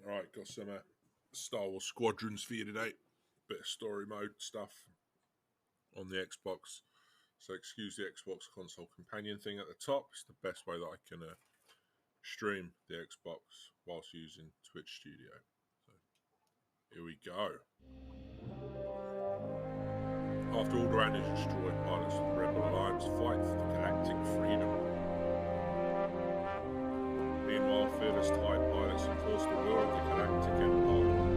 Alright, got some Star Wars Squadrons for you today. Bit of story mode stuff on the Xbox. So excuse the Xbox console companion thing at the top. It's the best way that I can stream the Xbox whilst using Twitch Studio. So here we go. After Alderaan is destroyed, pilots of the Rebel Alliance fight for the galactic freedom. Meanwhile, fearless TIE pilots enforce the will of the Galactic Empire.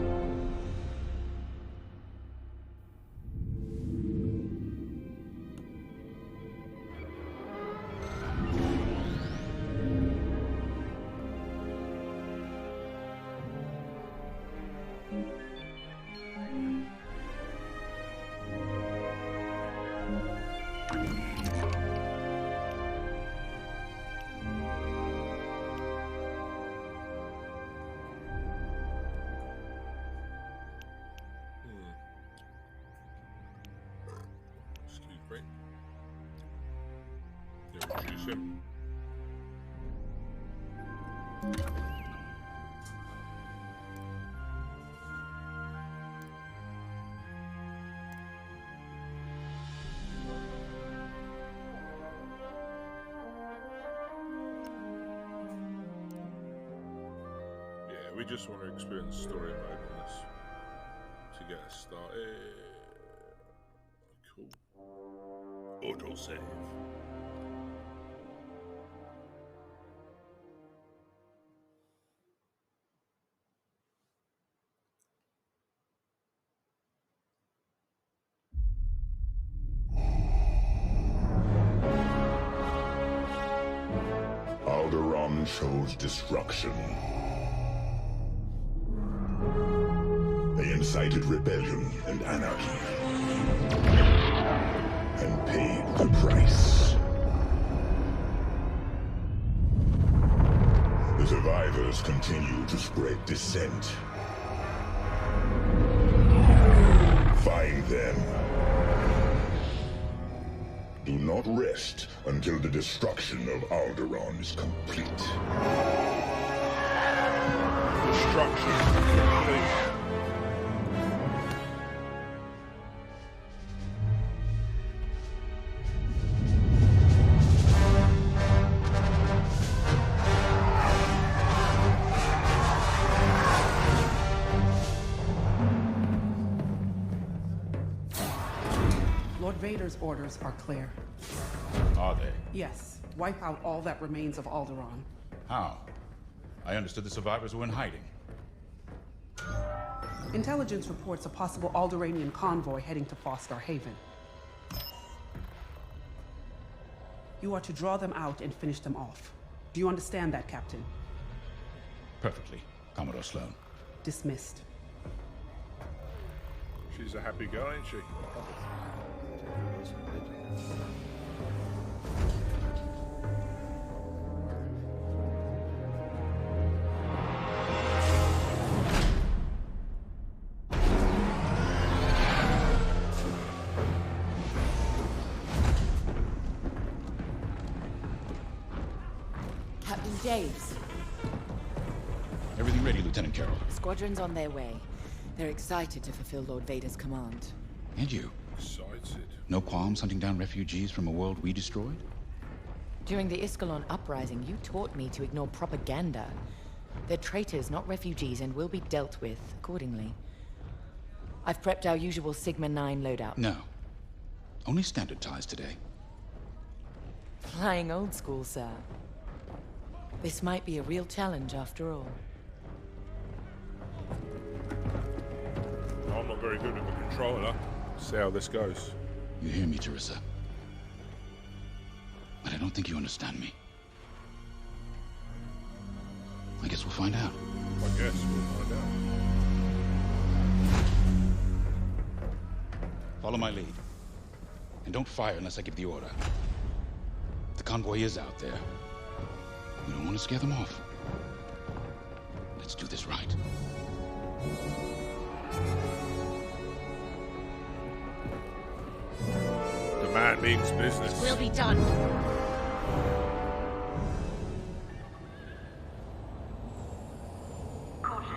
Introduce him. Yeah, we just want to experience story mode on this to get us started. Cool. Autosave. Alderaan chose destruction. They incited rebellion and anarchy, and paid the price. The survivors continue to spread dissent. Find them. Do not rest until the destruction of Alderaan is complete. Destruction complete. Lord Vader's orders are clear. Are they? Yes, wipe out all that remains of Alderaan. How? I understood the survivors were in hiding. Intelligence reports a possible Alderaanian convoy heading to Foster Haven. You are to draw them out and finish them off. Do you understand that, Captain? Perfectly, Commodore Sloan. Dismissed. She's a happy girl, ain't she? Captain James. Everything ready, Lieutenant Carroll. Squadrons on their way. They're excited to fulfill Lord Vader's command. And you? Excited. No qualms hunting down refugees from a world we destroyed? During the Iskalon uprising, you taught me to ignore propaganda. They're traitors, not refugees, and will be dealt with accordingly. I've prepped our usual Sigma-9 loadout. No. Only standard ties today. Flying old school, sir. This might be a real challenge after all. I'm not very good with the controller. See how this goes. You hear me, Teresa? But I don't think you understand me. I guess we'll find out. I guess we'll find out. Follow my lead. And don't fire unless I give the order. The convoy is out there. We don't want to scare them off. Let's do this right. The man means business. We'll be done. Caution.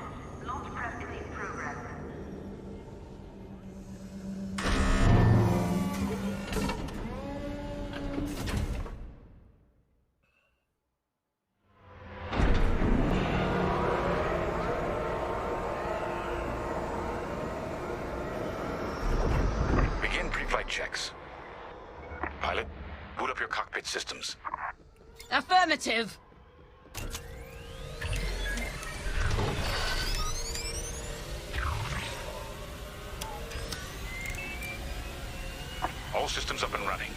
flight checks. Pilot, boot up your cockpit systems. Affirmative. All systems up and running.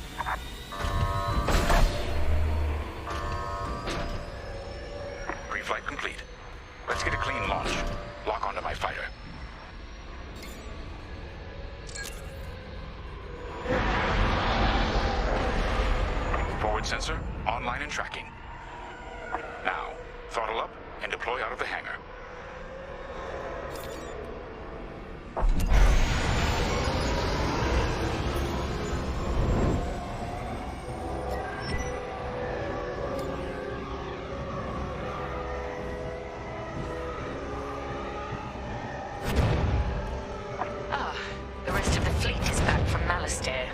Pre-flight complete. Let's get a clean launch. Lock onto my fighter. Forward sensor, online and tracking. Now, throttle up and deploy out of the hangar. The rest of the fleet is back from Malastare.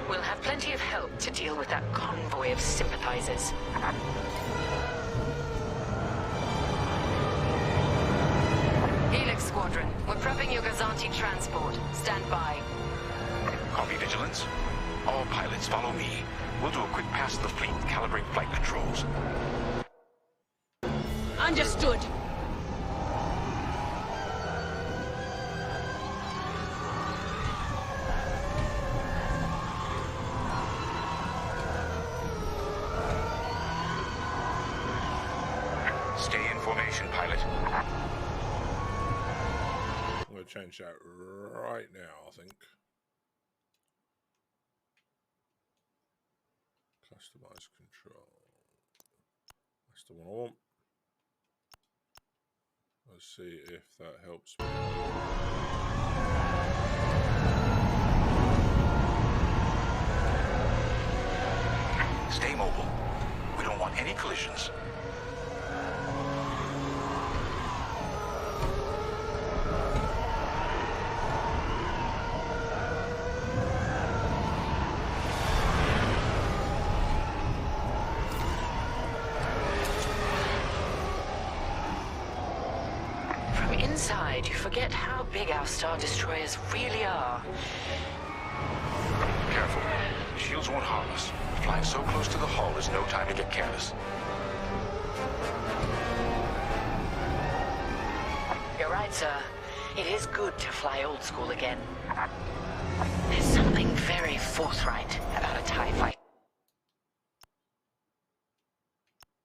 We'll have plenty of help to deal with that convoy of sympathizers. Helix Squadron, we're prepping your Gazanti transport. Stand by. Copy, Vigilance. All pilots, follow me. We'll do a quick pass of the fleet, calibrate flight controls. Understood. Stay in formation, pilot. I'm going to change that right now, I think. Customize control. That's the one I want. Let's see if that helps me. Stay mobile. We don't want any collisions. Inside, you forget how big our Star Destroyers really are. Careful. The shields won't harm us. Flying so close to the hull is no time to get careless. You're right, sir. It is good to fly old school again. There's something very forthright about a TIE fight.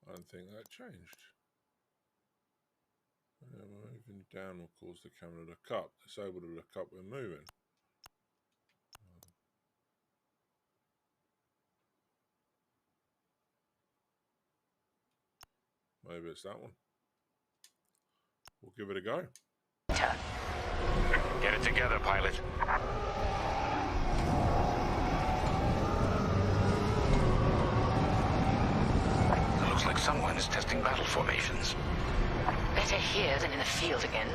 I don't think that changed. Moving down will cause the camera to look up. Disable to look up when moving. Maybe it's that one. We'll give it a go. Get it together, pilot. It looks like someone is testing battle formations. Better here than in the field again.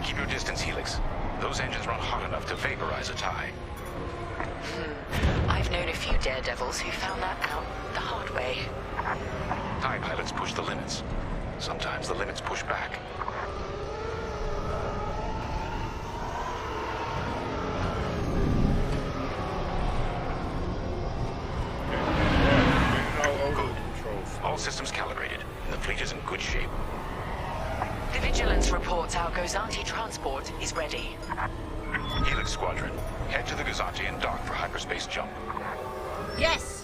Keep your distance, Helix. Those engines run hot enough to vaporize a TIE. I've known a few daredevils who found that out the hard way. TIE pilots push the limits. Sometimes the limits push back. Good. All systems calibrated, and the fleet is in good shape. The Vigilance reports our Gazanti transport is ready. Helix Squadron, head to the Gazanti and dock for hyperspace jump. Yes.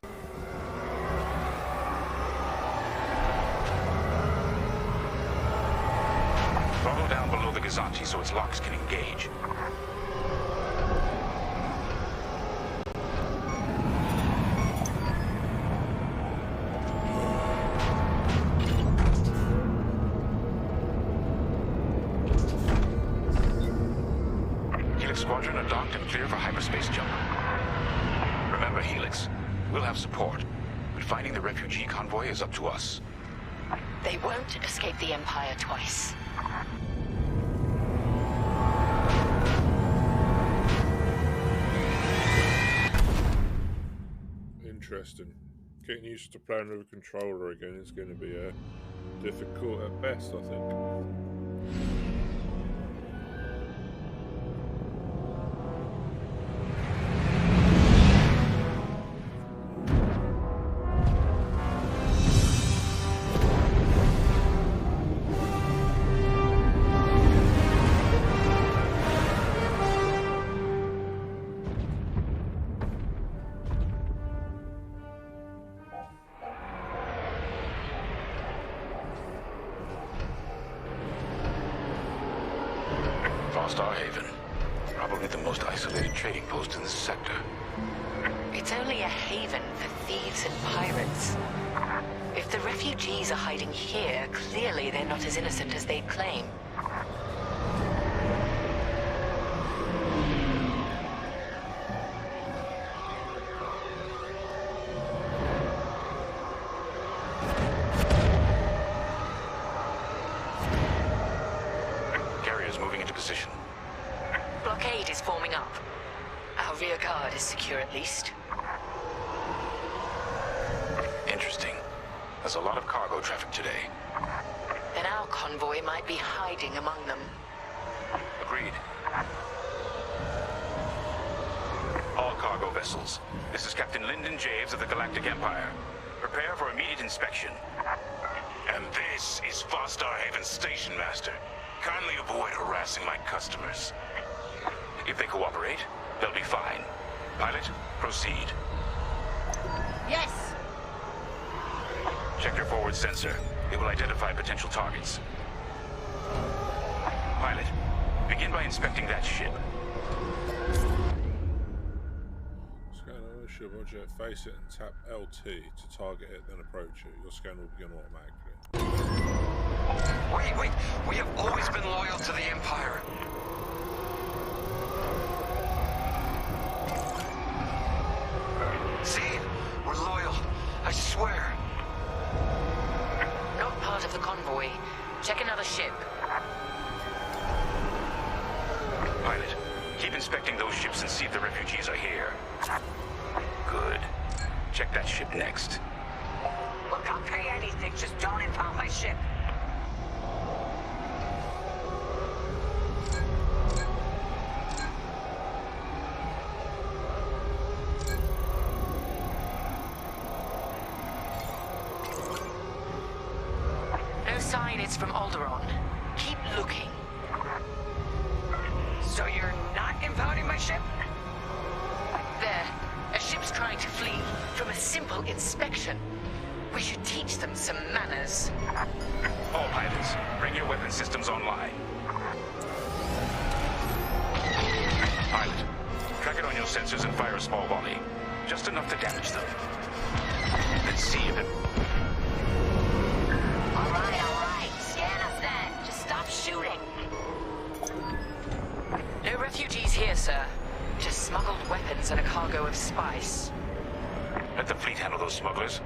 Throttle down below the Gazanti so its locks can engage. Helix Squadron are docked and clear for hyperspace jump. Remember, Helix, we'll have support, but finding the refugee convoy is up to us. They won't escape the Empire twice. interesting. Getting used to playing with a controller again is going to be difficult at best, I think. Star Haven. Probably the most isolated trading post in the sector. It's only a haven for thieves and pirates. If the refugees are hiding here, clearly they're not as innocent as they claim. Carrier's moving into position. Blockade is forming up. Our rear guard is secure at least. Interesting. There's a lot of cargo traffic today. Then our convoy might be hiding among them. Agreed. All cargo vessels. This is Captain Lyndon Javes of the Galactic Empire. Prepare for immediate inspection. And this is Star Haven Station Master. Kindly avoid harassing my customers. If they cooperate, they'll be fine. Pilot, proceed. Yes! Check your forward sensor. It will identify potential targets. Pilot, begin by inspecting that ship. Scan on the ship object, face it and tap LT to target it, then approach it. Your scan will begin automatically. Wait! We have always been loyal to the Empire. See? We're loyal. I swear. Not part of the convoy. Check another ship. Pilot, keep inspecting those ships and see if the refugees are here. Good. Check that ship next. Look, I'll pay anything. Just don't impound my ship. No sign it's from Alderaan. Keep looking. So you're not impounding my ship? There. A ship's trying to flee from a simple inspection. We should teach them some manners. All pilots, bring your weapon systems online. Pilot, track it on your sensors and fire a small volley. Just enough to damage them. Let's see if it... All right. Scan us then. Just stop shooting. No refugees here, sir. Just smuggled weapons and a cargo of spice. Let the fleet handle those smugglers.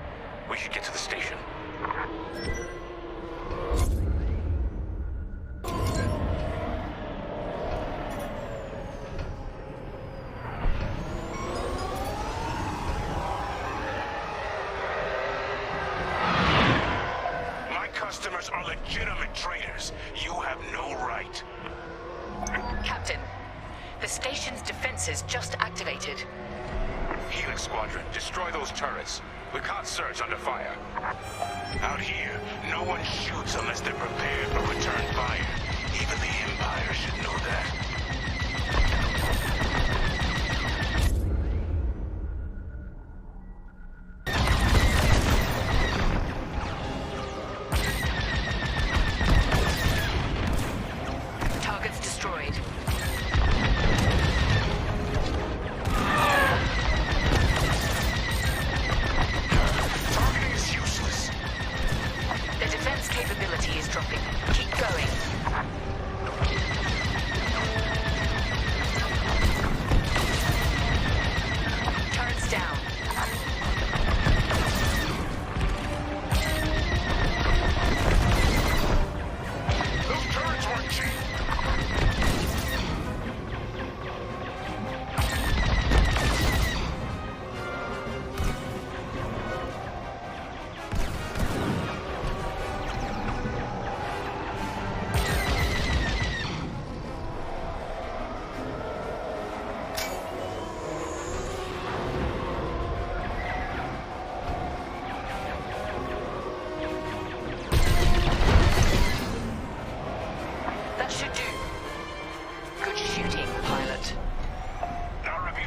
We should get to the station. My customers are legitimate traders. You have no right. Captain, the station's defenses just activated. Helix Squadron, destroy those turrets. We can't search under fire. Out here, no one shoots unless they're prepared for return fire. Even the Empire should know that. Targets destroyed. Targeting is useless. The defense capability is dropping. Keep going.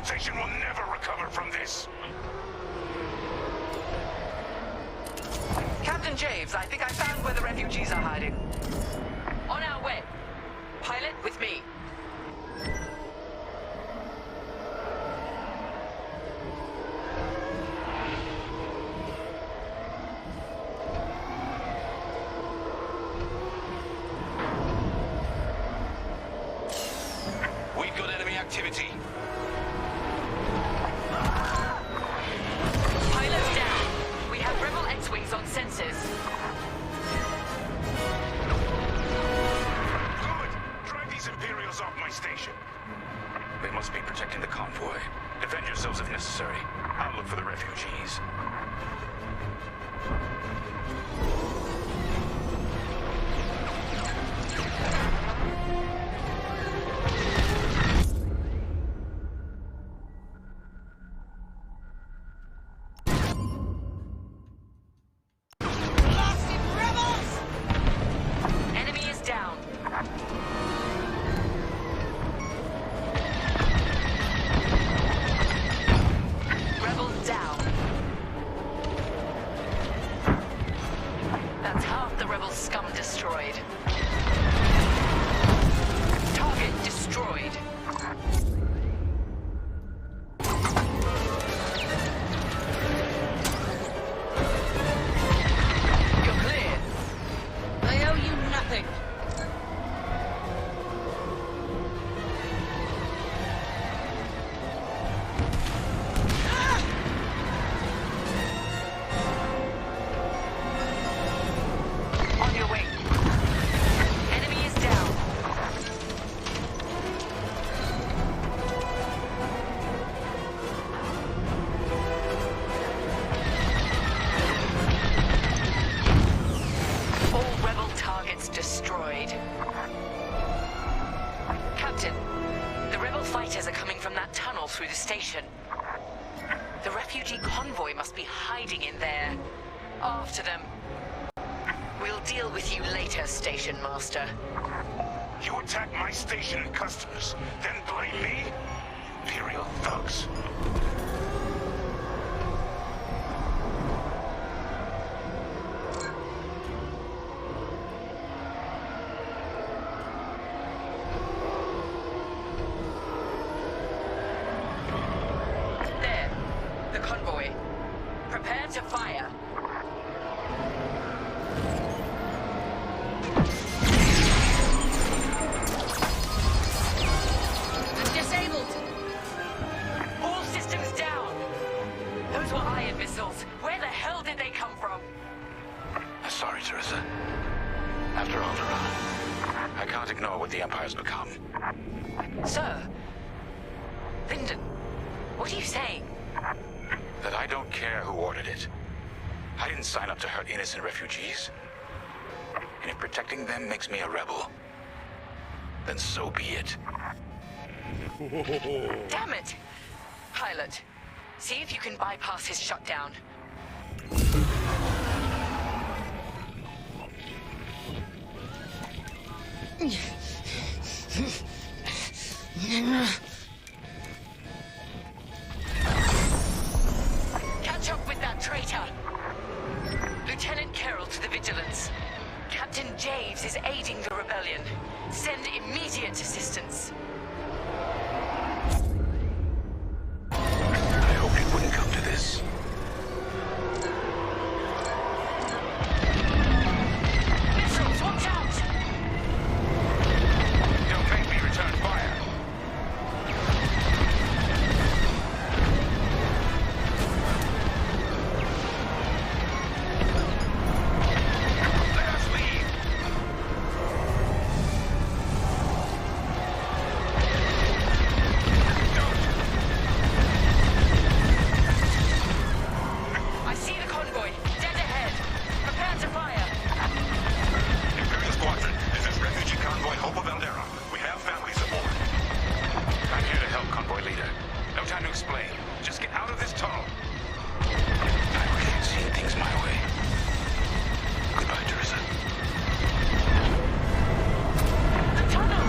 civilization will never recover from this. Captain Javes, I think I found where the refugees are hiding. On our way. Pilot, with me. We've got enemy activity. Pilot's down. We have rebel X-Wings on sensors. Good! Drive these Imperials off my station. They must be protecting the convoy. Defend yourselves if necessary. I'll look for the refugees. Enemy is down. Rebels down. That's half the rebel scum destroyed. Target destroyed. You're clear. I owe you nothing. On your way. Enemy is down. All rebel targets destroyed. Captain, the rebel fighters are coming from that tunnel through the station. The refugee convoy must be hiding in there. After them. We'll deal with you later, Station Master. You attack my station and customers, then blame me? Imperial thugs. There. The convoy. Prepare to fire. Disabled. All systems down. Those were iron missiles. Where the hell did they come from? Sorry, Teresa. After Alderaan, I can't ignore what the Empire's become. Sir. Lyndon, what are you saying? That I don't care who ordered it. I didn't sign up to hurt innocent refugees. And if protecting them makes me a rebel, then so be it. Damn it! Pilot, see if you can bypass his shutdown. Catch up with that traitor! Lieutenant Carroll to the Vigilance. Captain Javes is aiding the rebellion. Send immediate assistance. I hoped it wouldn't come to this. Missiles, watch out! Don't make me return fire. Let us leave. I see the convoy. Dead ahead. Prepare to fire. Imperial Squadron, this is refugee convoy Hope of Eldera. We have families aboard. I'm here to help, convoy leader. No time to explain. Just get out of this tunnel. I wish you'd seen things my way. Goodbye, Teresa. The tunnel!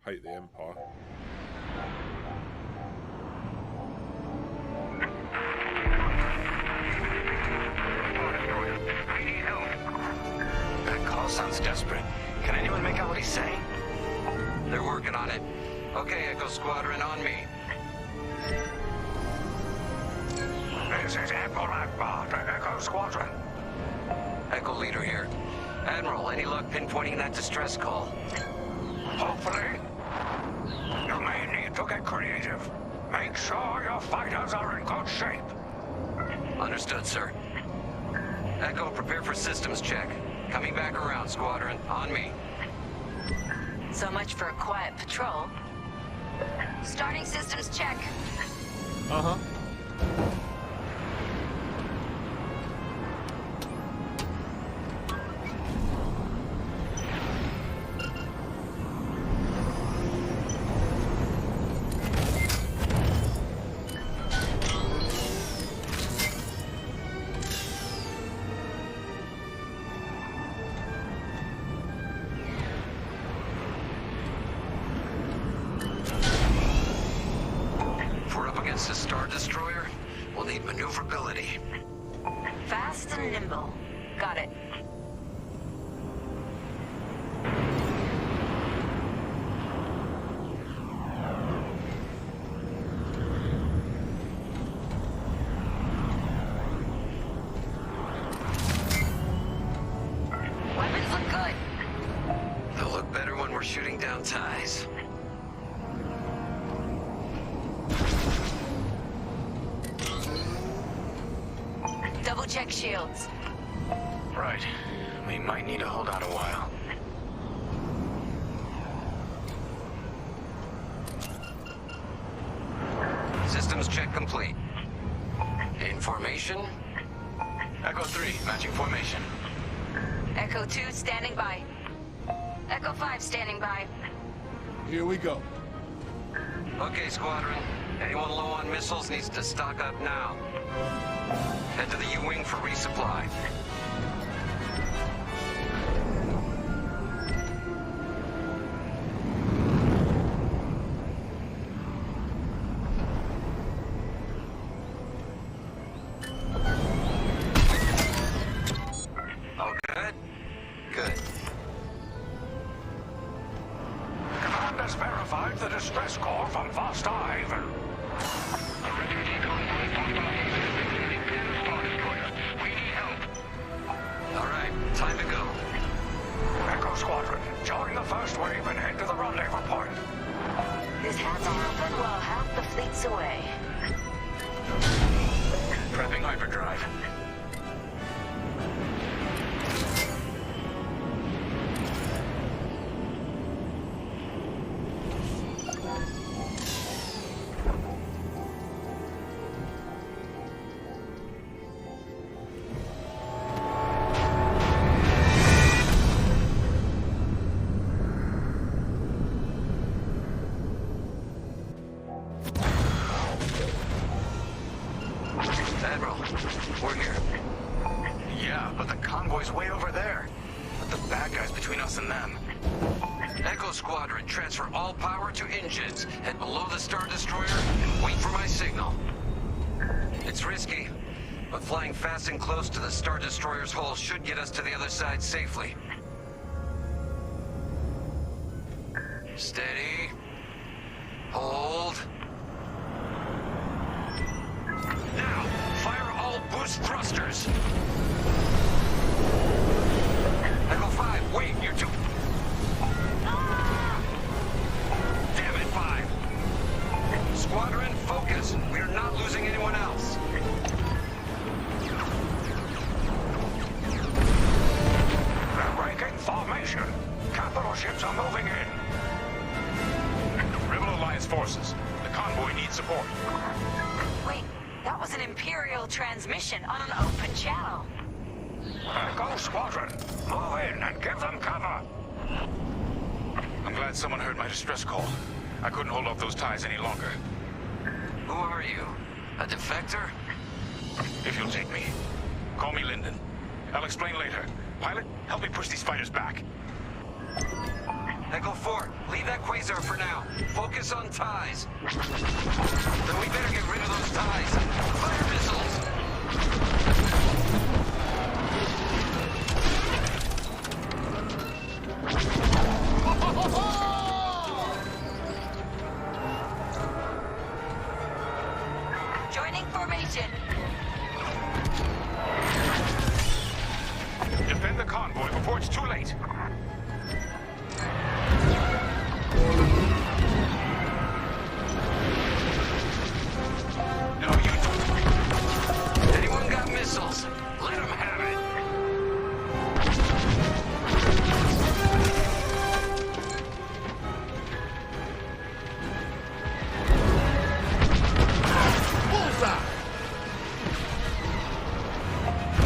Hate the Empire. That call sounds desperate. Can anyone make out what he's saying? They're working on it. Okay, Echo Squadron, on me. This is Admiral Akbar to Echo Squadron. Echo Leader here. Admiral, any luck pinpointing that distress call? Hopefully. You may need to get creative. Make sure your fighters are in good shape. Understood, sir. Echo, prepare for systems check. Coming back around, Squadron. On me. So much for a quiet patrol. Starting systems check. Uh-huh. If we're up against a Star Destroyer, we'll need maneuverability. Fast and nimble. Got it. Weapons look good. They'll look better when we're shooting down ties. Double check shields. Right. We might need to hold out a while. Systems check complete. In formation? Echo 3, matching formation. Echo 2 standing by. Echo 5 standing by. Here we go. Okay, Squadron. Anyone low on missiles needs to stock up now. Head to the U-Wing for resupply. All good? Good. Command has verified the distress call from Vasta Haven. A refugee convoy found by the Star Destroyer. We need help. All right, time to go. Echo Squadron, join the first wave and head to the rendezvous point. This has all open while half the fleet's away. Prepping hyperdrive. Admiral, we're here. Yeah, but the convoy's way over there. Put the bad guys between us and them. Echo Squadron, transfer all power to engines. Head below the Star Destroyer. Wait for my signal. It's risky, but flying fast and close to the Star Destroyer's hull should get us to the other side safely. Steady. Hold. Now, fire all boost thrusters. Echo 5, wait, you're too... Damn it, 5. Squadron, focus. We are not losing anyone else. They're breaking formation. Capital ships are moving in. Rebel Alliance forces. The convoy needs support. Wait, that was an Imperial transmission on an open channel. Echo Squadron, move in and give them cover. I'm glad someone heard my distress call. I couldn't hold off those ties any longer. Who are you? A defector? If you'll take me. Call me Lyndon. I'll explain later. Pilot, help me push these fighters back. Echo 4, leave that quasar for now. Focus on ties. Then we better get rid of those ties. Fire missiles! Joining formation. Defend the convoy before it's too late. No, you don't. Anyone got missiles? Let them have it. Bullseye!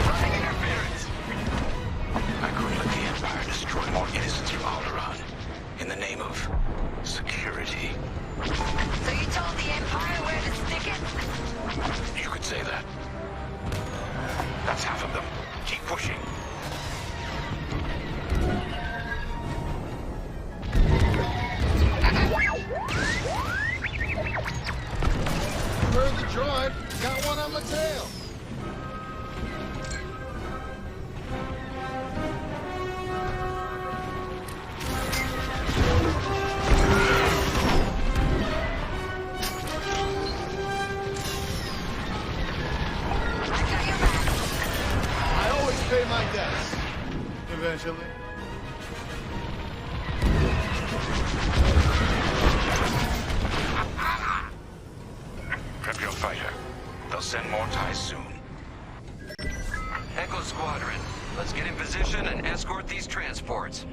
Running interference. I couldn't let the Empire destroy more innocents from Alderaan in the name of security. So you told the Empire where to stick it? You could say that. That's half of them. Keep pushing. Heard the droid. Got one on my tail. I got your back. I always pay my debts. Eventually. Prep your fighter. They'll send more ties soon. Echo Squadron, let's get in position and escort these transports.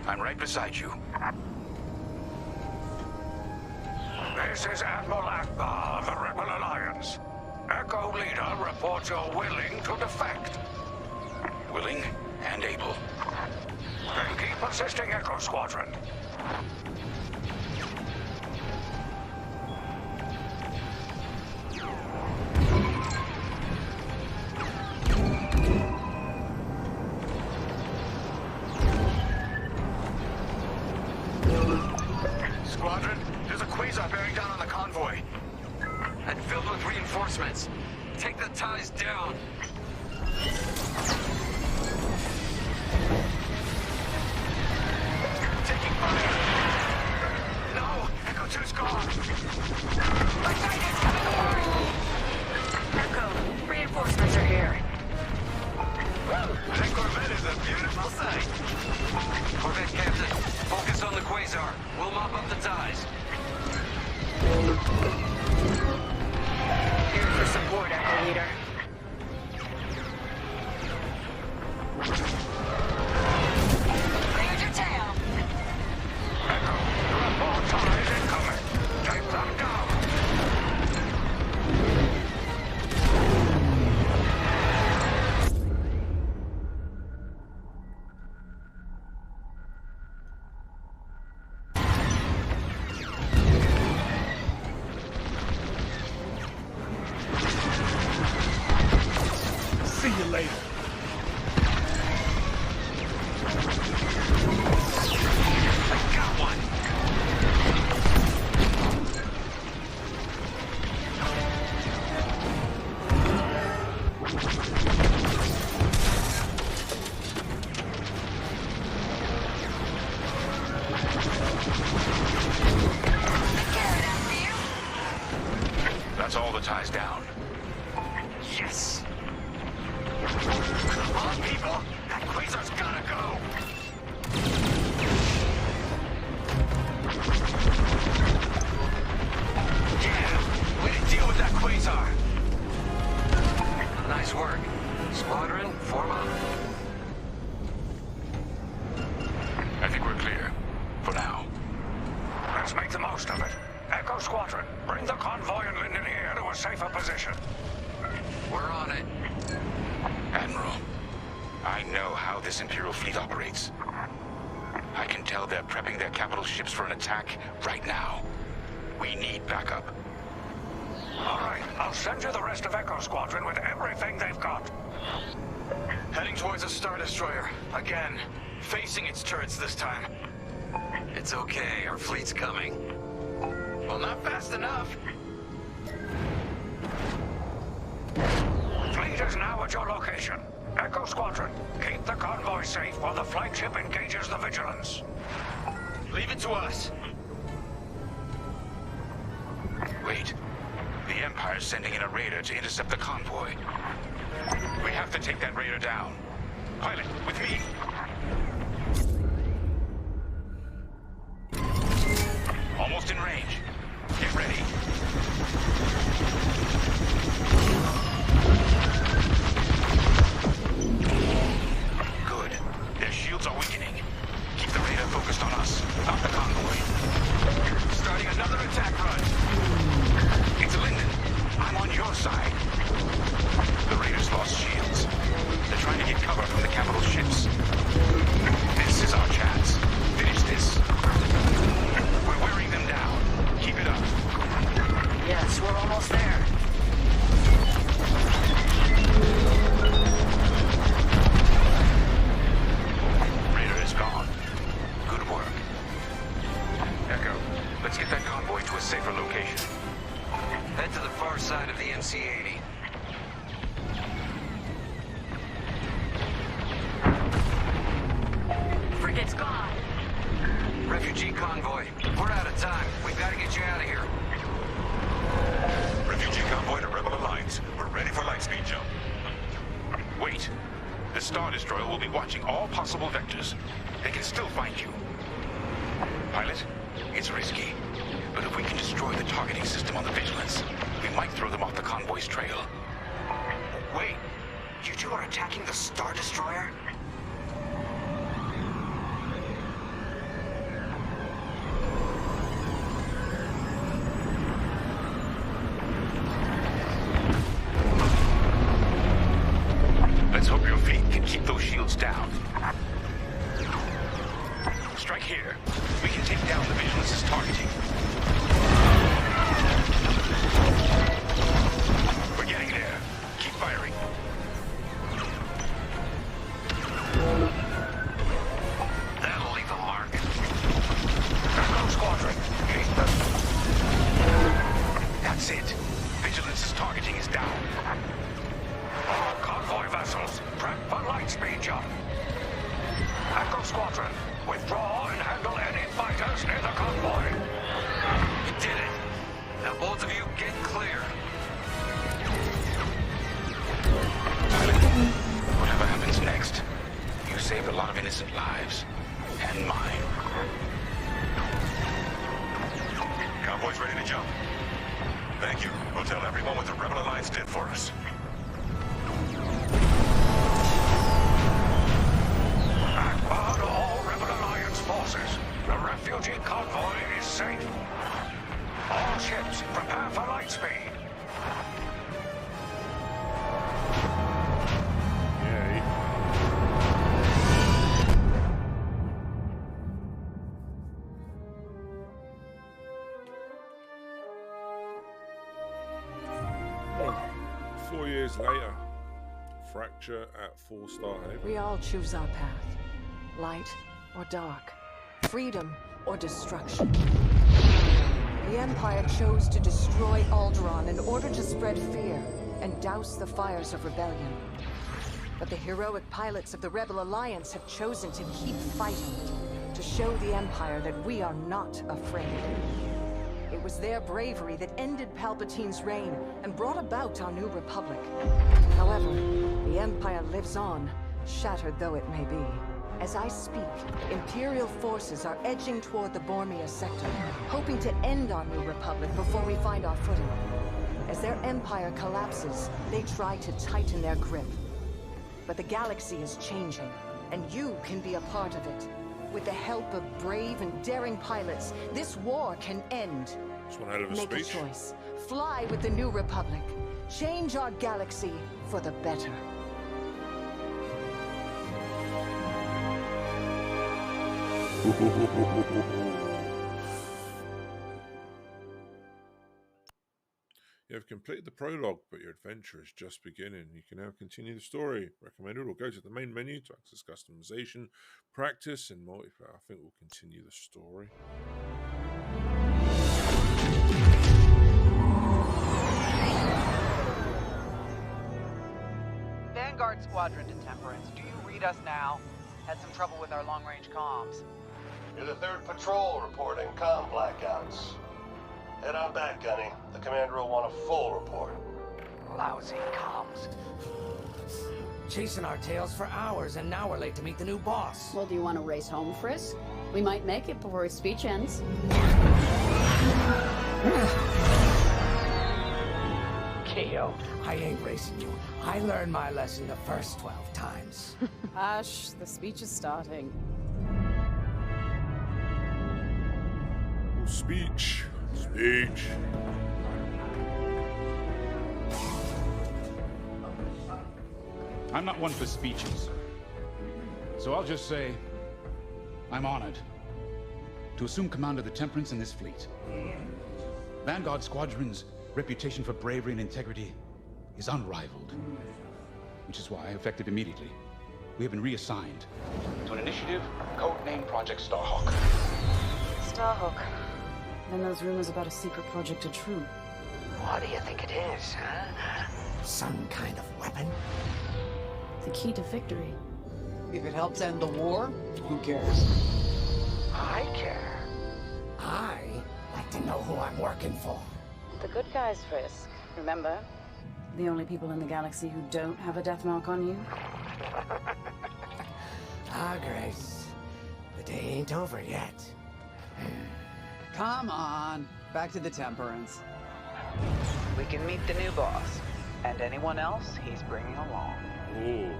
I'm right beside you. This is Admiral Akbar of the Rebel Alliance. Echo Leader reports you're willing to defect. Willing and able. Then keep assisting Echo Squadron. Squadron, there's a quasar bearing down on the convoy. And filled with reinforcements. Take the ties down. Taking fire. No, Echo 2's gone. Echo, reinforcements are here. That Corvette is a beautiful sight. Corvette Captain, focus on the quasar. We'll mop up the ties. Here for support, Echo Leader. Cleared your tail. Echo, there are more ties incoming. Take them down. See you later. I got one. Carried after you. That's all the ties down. Yes. Come on, people. That quasar's gotta go. Yeah, way to deal with that quasar. Nice work. Squadron, form up. I think we're clear. For now. Let's make the most of it. Echo Squadron, bring the convoy and Linden here to a safer position. We're on it. Admiral, I know how this Imperial fleet operates. I can tell they're prepping their capital ships for an attack right now. We need backup. All right, I'll send you the rest of Echo Squadron with everything they've got. Heading towards a Star Destroyer. Again. Facing its turrets this time. It's okay, our fleet's coming. Well, not fast enough. Fleet is now at your location. Echo Squadron, keep the convoy safe while the flagship engages the Vigilance. Leave it to us. Wait. The Empire's sending in a raider to intercept the convoy. We have to take that raider down. Pilot, with me. Almost in range. Get ready. Good. Their shields are weakening. Keep the radar focused on us, not the convoy. Starting another attack run. It's Linden. I'm on your side. The raiders lost shields. They're trying to get cover from the capital ships. This is our chance. Finish this. We're wearing them down. Keep it up. Yes, we're almost there. Raider is gone. Good work. Echo, let's get that convoy to a safer location. Head to the far side of the MC-80. Frigate's gone. Refugee convoy. We're out of time. We've got to get you out of here. Refugee convoy to Rebel Alliance. We're ready for lightspeed jump. Wait. The Star Destroyer will be watching all possible vectors. They can still find you. Pilot, it's risky. But if we can destroy the targeting system on the Vigilance, we might throw them off the convoy's trail. Wait. You two are attacking the Star Destroyer? Let's hope your fleet can keep those shields down. Strike here. We can take down the Vigilance's targeting. We're getting there. Keep firing. That'll leave a mark. Echo Squadron, keep them. That's it. Vigilance's targeting is down. All convoy vessels, prep for lightspeed jump. Echo Squadron, withdraw and handle any fighters near the convoy. You did it. Now both of you get clear. Whatever happens next, you saved a lot of innocent lives. And mine. Convoy's ready to jump. Thank you. We'll tell everyone what the Rebel Alliance did for us. Akbar to all Rebel Alliance forces. The refugee convoy is safe. All ships, prepare for lightspeed. Yay. Well, 4 years later, fracture at 4-star Haven. We all choose our path. Light or dark. Freedom or destruction. The Empire chose to destroy Alderaan in order to spread fear and douse the fires of rebellion. But the heroic pilots of the Rebel Alliance have chosen to keep fighting, to show the Empire that we are not afraid. It was their bravery that ended Palpatine's reign and brought about our new republic. However, the Empire lives on, shattered though it may be. As I speak, Imperial forces are edging toward the Bormia sector, hoping to end our new republic before we find our footing. As their empire collapses, they try to tighten their grip. But the galaxy is changing, and you can be a part of it. With the help of brave and daring pilots, this war can end. That's one hell of a Make speech. a choice. Fly with the new republic. Change our galaxy for the better. You have completed the prologue, but your adventure is just beginning. You can now continue the story. Recommended, or go to the main menu to access customization, practice, and multiplayer. I think we'll continue the story. Vanguard Squadron to Temperance. Do you read us now? Had some trouble with our long-range comms. You're the 3rd patrol reporting comm blackouts. Head on back, Gunny. The commander will want a full report. Lousy comms. Chasing our tails for hours, and now we're late to meet the new boss. Well, do you want to race home, Frisk? We might make it before his speech ends. Keo, I ain't racing you. I learned my lesson the first 12 times. Hush, the speech is starting. Oh, speech. Speech. I'm not one for speeches. So I'll just say, I'm honored to assume command of the Temperance in this fleet. Vanguard Squadron's reputation for bravery and integrity is unrivaled, which is why, effective immediately, we have been reassigned to an initiative codenamed Project Starhawk. Starhawk. Then those rumors about a secret project are true. What do you think it is, huh? Some kind of weapon? The key to victory. If it helps end the war, who cares? I care. I like to know who I'm working for. The good guys, Frisk. Remember? The only people in the galaxy who don't have a death mark on you? Grace. The day ain't over yet. Come on. Back to the Temperance. We can meet the new boss. And anyone else he's bringing along. Ooh.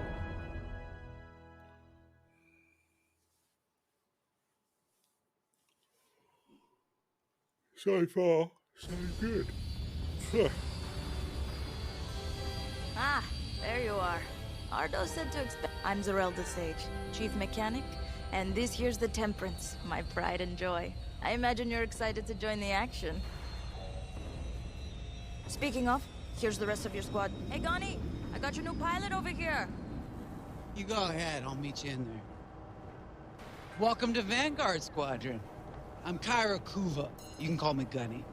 So far, so good. Ah, there you are. Ardo said to expect. I'm Zarelda Sage, Chief Mechanic, and this here's the Temperance, my pride and joy. I imagine you're excited to join the action. Speaking of, here's the rest of your squad. Hey, Gonnie, I got your new pilot over here. You go ahead, I'll meet you in there. Welcome to Vanguard Squadron. I'm Kyra Kuva. You can call me Gunny.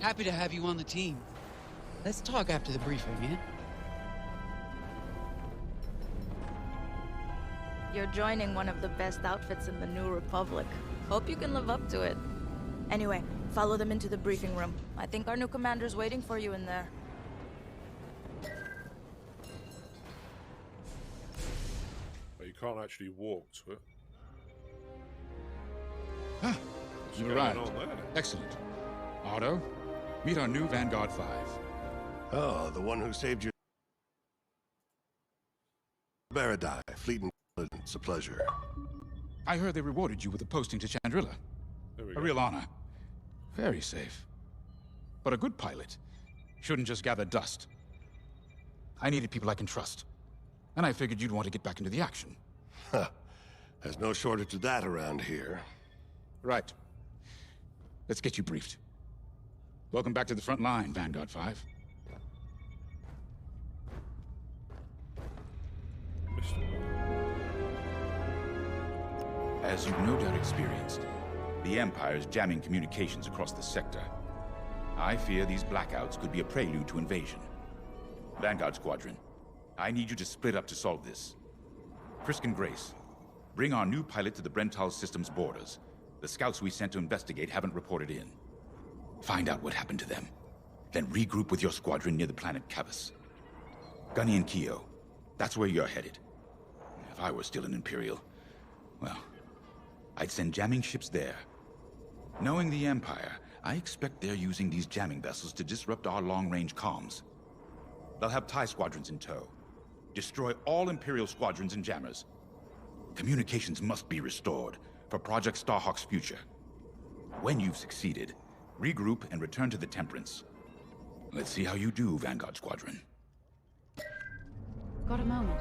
Happy to have you on the team. Let's talk after the briefing, yeah? You're joining one of the best outfits in the New Republic. Hope you can live up to it. Anyway, follow them into the briefing room. I think our new commander's waiting for you in there. But you can't actually walk to it. Ah, you arrived. Excellent. Otto, meet our new Vanguard 5. Oh, the one who saved you. Baradai, Fleet Intelligence, it's a pleasure. I heard they rewarded you with a posting to Chandrilla. A real honor. Very safe. But a good pilot shouldn't just gather dust. I needed people I can trust. And I figured you'd want to get back into the action. Huh. There's no shortage of that around here. Right. Let's get you briefed. Welcome back to the front line, Vanguard 5. As you've no doubt experienced, the Empire is jamming communications across the sector. I fear these blackouts could be a prelude to invasion. Vanguard Squadron, I need you to split up to solve this. Frisk and Grace, bring our new pilot to the Brental system's borders. The scouts we sent to investigate haven't reported in. Find out what happened to them. Then regroup with your squadron near the planet Cavus. Gunny and Keo, that's where you're headed. If I were still an Imperial, well, I'd send jamming ships there. Knowing the Empire, I expect they're using these jamming vessels to disrupt our long-range comms. They'll have TIE squadrons in tow. Destroy all Imperial squadrons and jammers. Communications must be restored for Project Starhawk's future. When you've succeeded, regroup and return to the Temperance. Let's see how you do, Vanguard Squadron. Got a moment.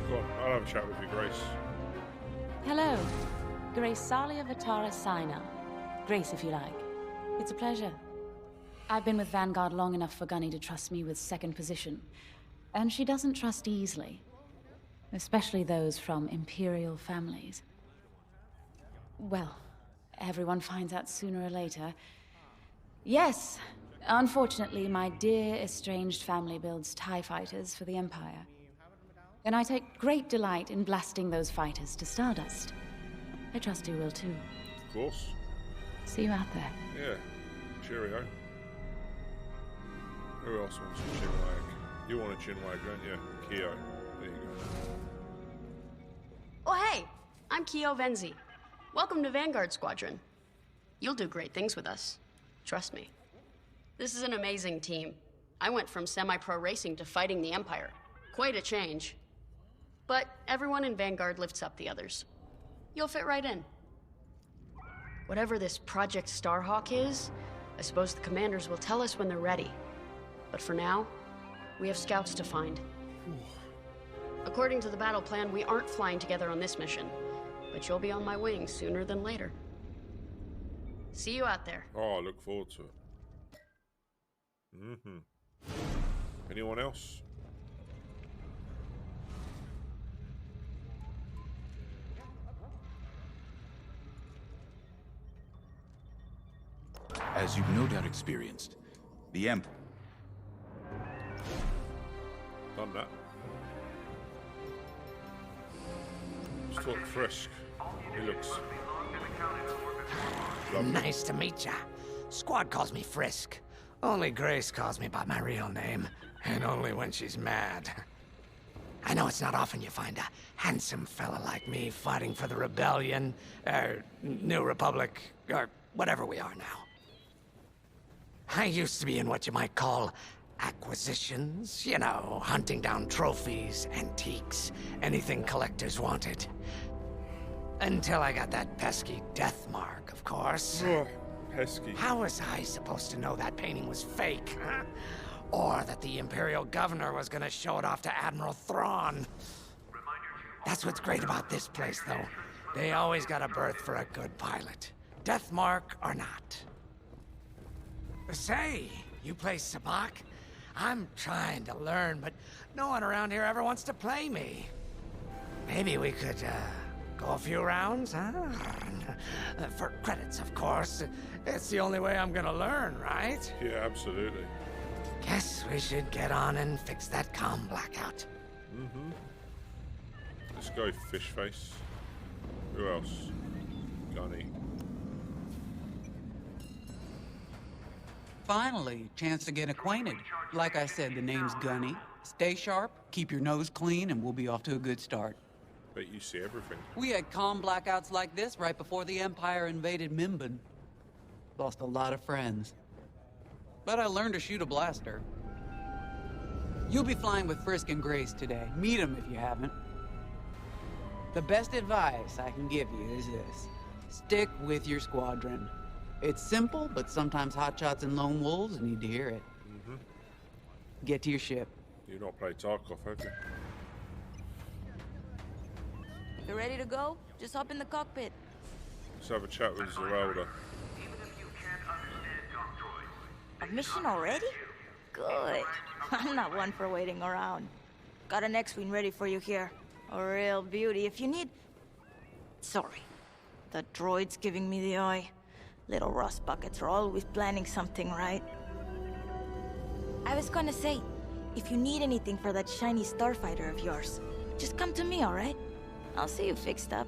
Go on, I'll have a chat with you, Grace. Hello. Grace Salia Vatara Sina. Grace, if you like. It's a pleasure. I've been with Vanguard long enough for Gunny to trust me with second position. And she doesn't trust easily. Especially those from Imperial families. Well, everyone finds out sooner or later. Yes, unfortunately, my dear estranged family builds TIE fighters for the Empire. And I take great delight in blasting those fighters to stardust. I trust you will too. Of course. See you out there. Yeah. Cheerio. Who else wants a chinwag? You want a chinwag, don't you? Keo. There you go. Oh, hey! I'm Keo Venzi. Welcome to Vanguard Squadron. You'll do great things with us. Trust me. This is an amazing team. I went from semi-pro racing to fighting the Empire. Quite a change. But everyone in Vanguard lifts up the others. You'll fit right in. Whatever this Project Starhawk is, I suppose the commanders will tell us when they're ready. But for now, we have scouts to find. According to the battle plan, we aren't flying together on this mission. But you'll be on my wing sooner than later. See you out there. Oh, I look forward to it. Anyone else? As you've no doubt experienced, the Emp... Done that. Let's talk Frisk. He looks... lovely. Nice to meet ya. Squad calls me Frisk. Only Grace calls me by my real name, and only when she's mad. I know it's not often you find a handsome fella like me fighting for the Rebellion, or New Republic, or whatever we are now. I used to be in what you might call acquisitions. You know, hunting down trophies, antiques, anything collectors wanted. Until I got that pesky death mark, of course. Pesky. How was I supposed to know that painting was fake, huh? Or that the Imperial Governor was gonna show it off to Admiral Thrawn? That's what's great about this place, though. They always got a berth for a good pilot. Death mark or not. Say, you play Sabak? I'm trying to learn, but no one around here ever wants to play me. Maybe we could, go a few rounds, huh? For credits, of course. It's the only way I'm gonna learn, right? Yeah, absolutely. Guess we should get on and fix that comm blackout. Let's go fish face. Who else? Gunny. Finally, chance to get acquainted. Like I said, the name's Gunny. Stay sharp, keep your nose clean, and we'll be off to a good start. Bet you see everything. We had comm blackouts like this right before the Empire invaded Mimban. Lost a lot of friends. But I learned to shoot a blaster. You'll be flying with Frisk and Grace today. Meet them if you haven't. The best advice I can give you is this. Stick with your squadron. It's simple, but sometimes hotshots and lone wolves need to hear it. Get to your ship. You've not played Tarkov, have you? You ready to go? Just hop in the cockpit. Let's have a chat with Zeralda. A mission already? Good. I'm not one for waiting around. Got an X-Wing ready for you here. A real beauty. If you need... Sorry. The droid's giving me the eye. Little rust buckets are always planning something, right? I was gonna say, if you need anything for that shiny starfighter of yours, just come to me, alright? I'll see you fixed up.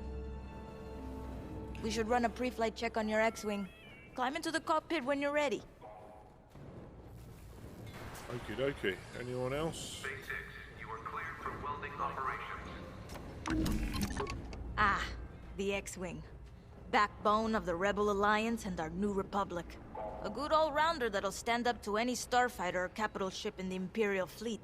We should run a pre-flight check on your X-Wing. Climb into the cockpit when you're ready. Okie dokie. Anyone else? You are cleared for welding operations. Ah, the X-Wing. Backbone of the Rebel Alliance and our New Republic. A good all-rounder that'll stand up to any starfighter or capital ship in the Imperial fleet.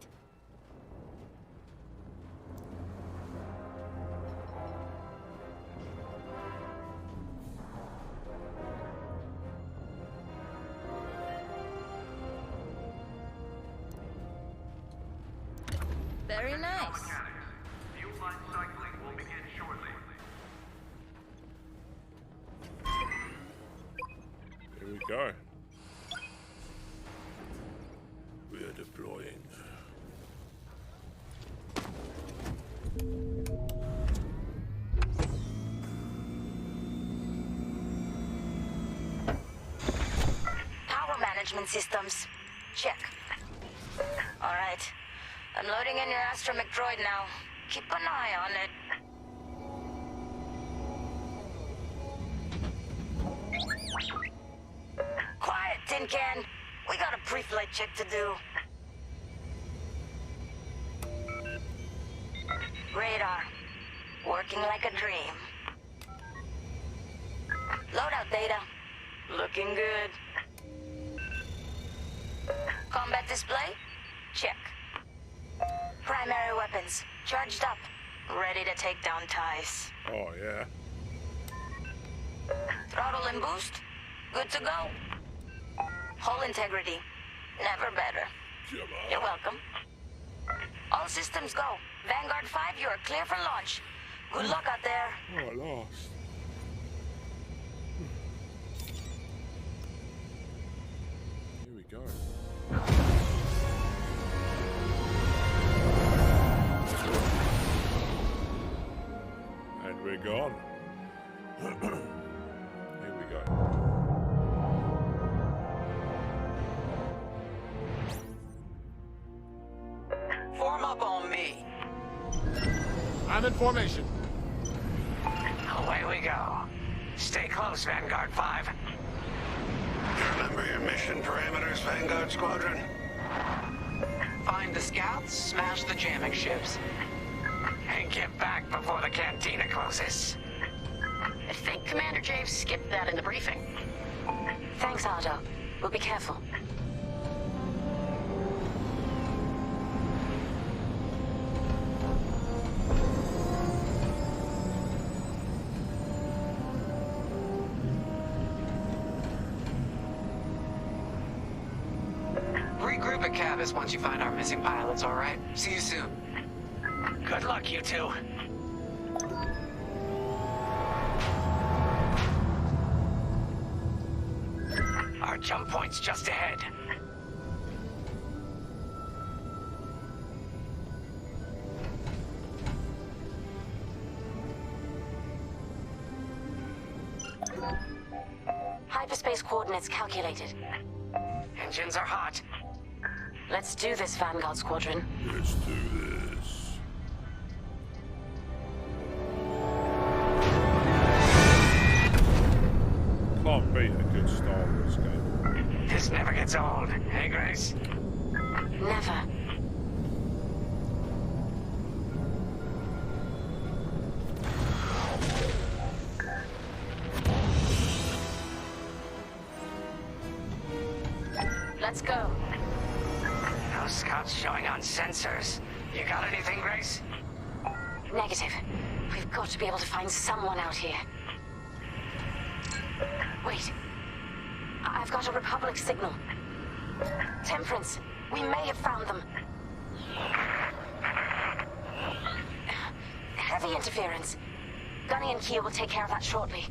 Very nice. Fuel line cycling will begin shortly. Here we go. We're deploying. Power management systems. Check. All right. I'm loading in your astromech droid now. Keep an eye on it. Quiet, Tin Can. We got a pre-flight check to do. Radar. Working like a dream. Loadout data. Looking good. Combat display? Check. Primary weapons. Charged up. Ready to take down ties. Oh, yeah. Throttle and boost? Good to go. Hull integrity. Never better. You're welcome. All systems go. Vanguard 5, you are clear for launch. Good luck out there. Oh, I lost. Here we go. And we're gone. Here we go. Form up on me. I'm in formation. Away we go. Stay close, Vanguard 5. Remember your mission parameters, Vanguard Squadron? Find the scouts, smash the jamming ships. And get back before the cantina closes. I think Commander James skipped that in the briefing. Thanks, Otto. We'll be careful. Regroup at Cavus once you find our missing pilots, all right? See you soon. Good luck, you two. Our jump point's just ahead. Hyperspace coordinates calculated. Engines are hot. Let's do this, Vanguard Squadron. Let's do this. Can't beat a good Star Wars game. This never gets old, hey, Grace? Never. Let's go. Those scouts showing on sensors. You got anything, Grace? Negative. We've got to be able to find someone out here. Wait. I've got a Republic signal. Temperance. We may have found them. Heavy interference. Gunny and Kia will take care of that shortly.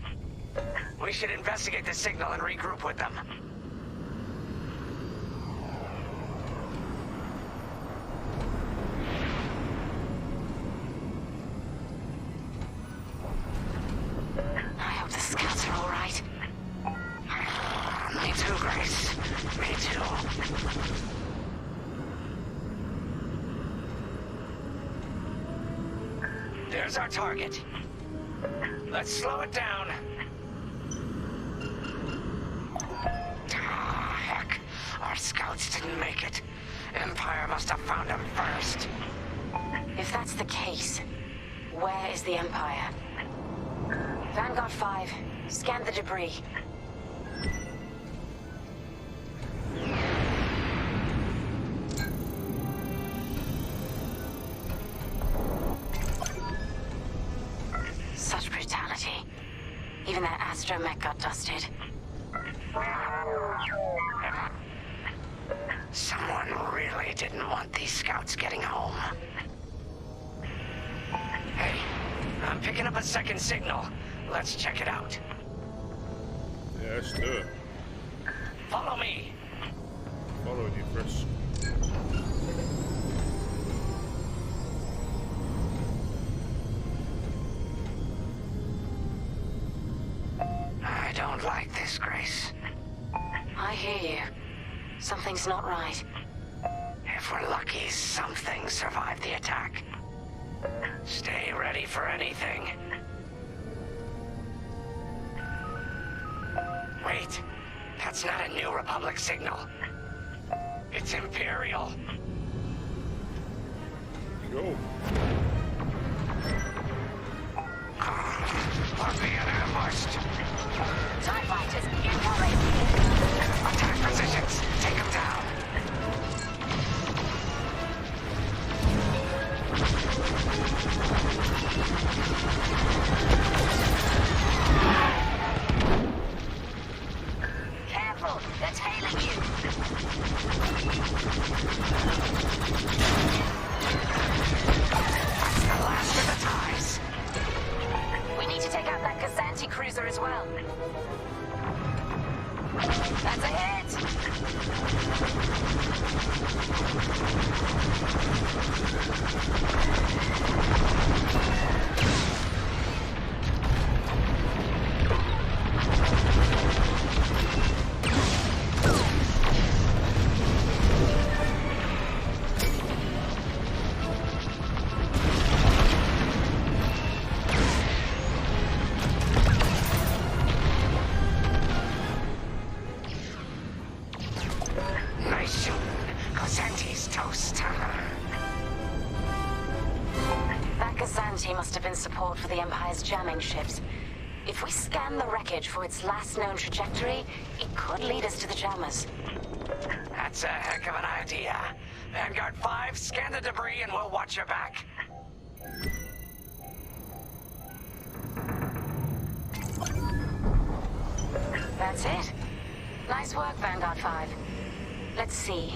We should investigate the signal and regroup with them. I hope the scouts are all right. Me too, Grace. Me too. There's our target. Let's slow it down. Ah, heck. Our scouts didn't make it. Empire must have found them first. If that's the case, where is the Empire? Vanguard 5, scan the debris. Such brutality. Even that astromech got dusted. Someone really didn't want these scouts getting home. Hey, I'm picking up a second signal. Let's check it out. Yeah, let's do it. Follow me. Following you, Chris. I hear you. Something's not right. If we're lucky, something survived the attack. Stay ready for anything. Wait, that's not a New Republic signal. It's Imperial. Go. We're being ambushed. TIE fighters, incoming! Attack positions. Take them down. Careful! They're tailing you! That's the last of the ties. We need to take out that Kazanti cruiser as well. That's a hit! Nice shooting. Kazanti's toast. That Kazanti must have been support for the Empire's jamming ships. If we scan the wreckage for its last known trajectory, it could lead us to the jammers. That's a heck of an idea. Vanguard 5, scan the debris and we'll watch your back. That's it. Nice work, Vanguard 5. Let's see.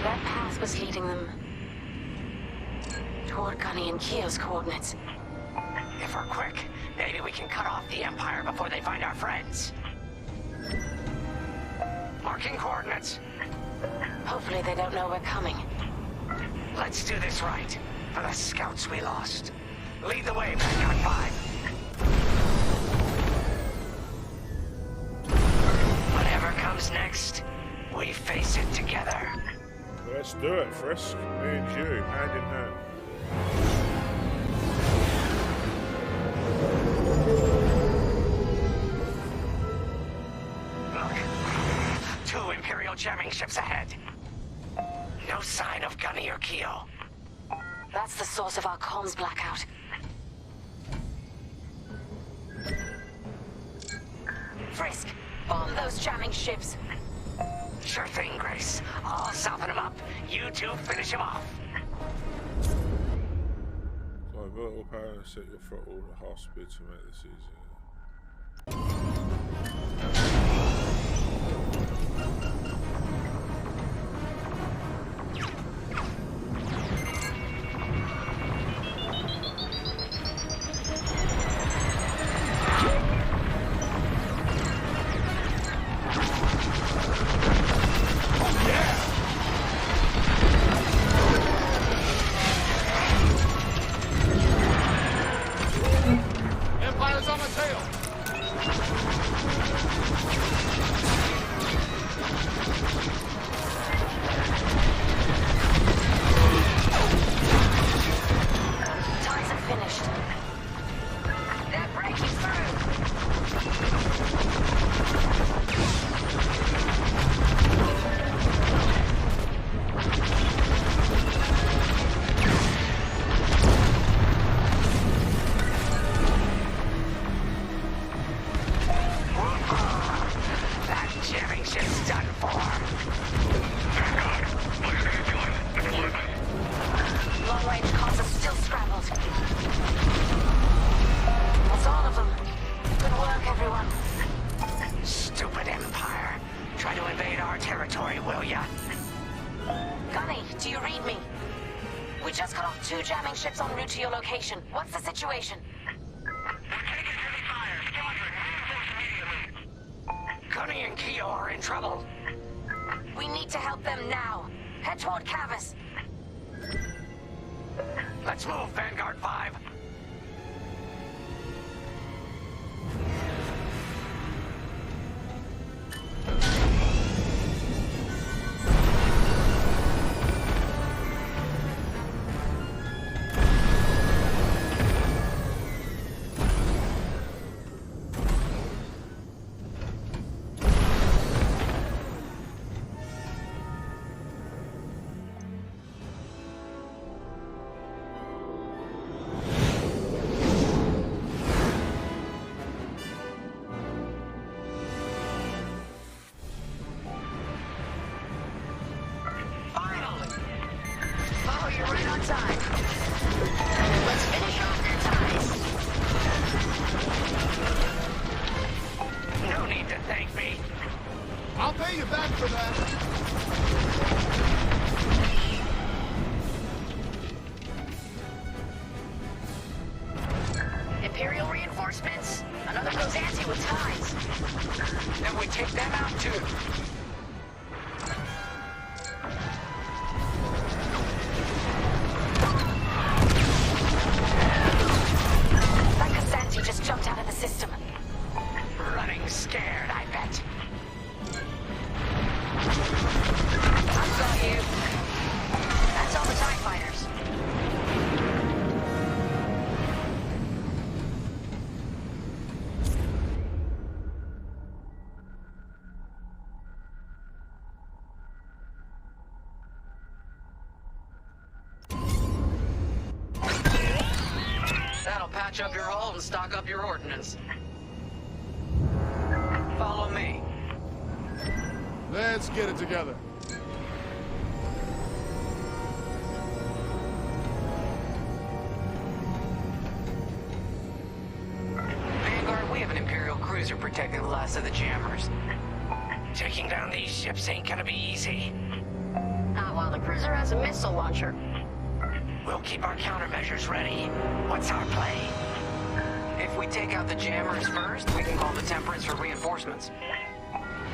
That path was leading them toward Gunny and Keo's coordinates. If we're quick, maybe we can cut off the Empire before they find our friends. Marking coordinates. Hopefully they don't know we're coming. Let's do this right, for the scouts we lost. Lead the way, Vanguard 5. Whatever comes next, we face it together. Let's do it, Frisk. Me and you, hand in hand. Look, 2 Imperial jamming ships ahead. No sign of Gunny or Keo. That's the source of our comms blackout. Frisk, bomb those jamming ships. Sure thing, Grace. I'll soften him up. You two finish him off. Divert all power and set your throttle at half speed to make this easier. Empire's on my tail! Ties are finished. They're breaking through. That jamming ship's done for. Long-range comms are still scrambled. That's all of them. Good work, everyone. Stupid Empire. Try to invade our territory, will ya? Gunny, do you read me? We just cut off 2 jamming ships en route to your location. What's the situation? Gunny and Keo are in trouble. We need to help them now. Head toward Cavus. Let's move, Vanguard 5. pay you back for that. Imperial reinforcements. Another Gozanti with ties. Then we take them out too. That Gozanti just jumped out of the system. Running scared, I bet. I've got you. That's all the TIE fighters. That'll patch up your hull and stock up your ordnance. Follow me. Let's get it together. Vanguard, we have an Imperial cruiser protecting the last of the jammers. Taking down these ships ain't gonna be easy. Not while the cruiser has a missile launcher. We'll keep our countermeasures ready. What's our play? If we take out the jammers first, we can call the Temperance for reinforcements.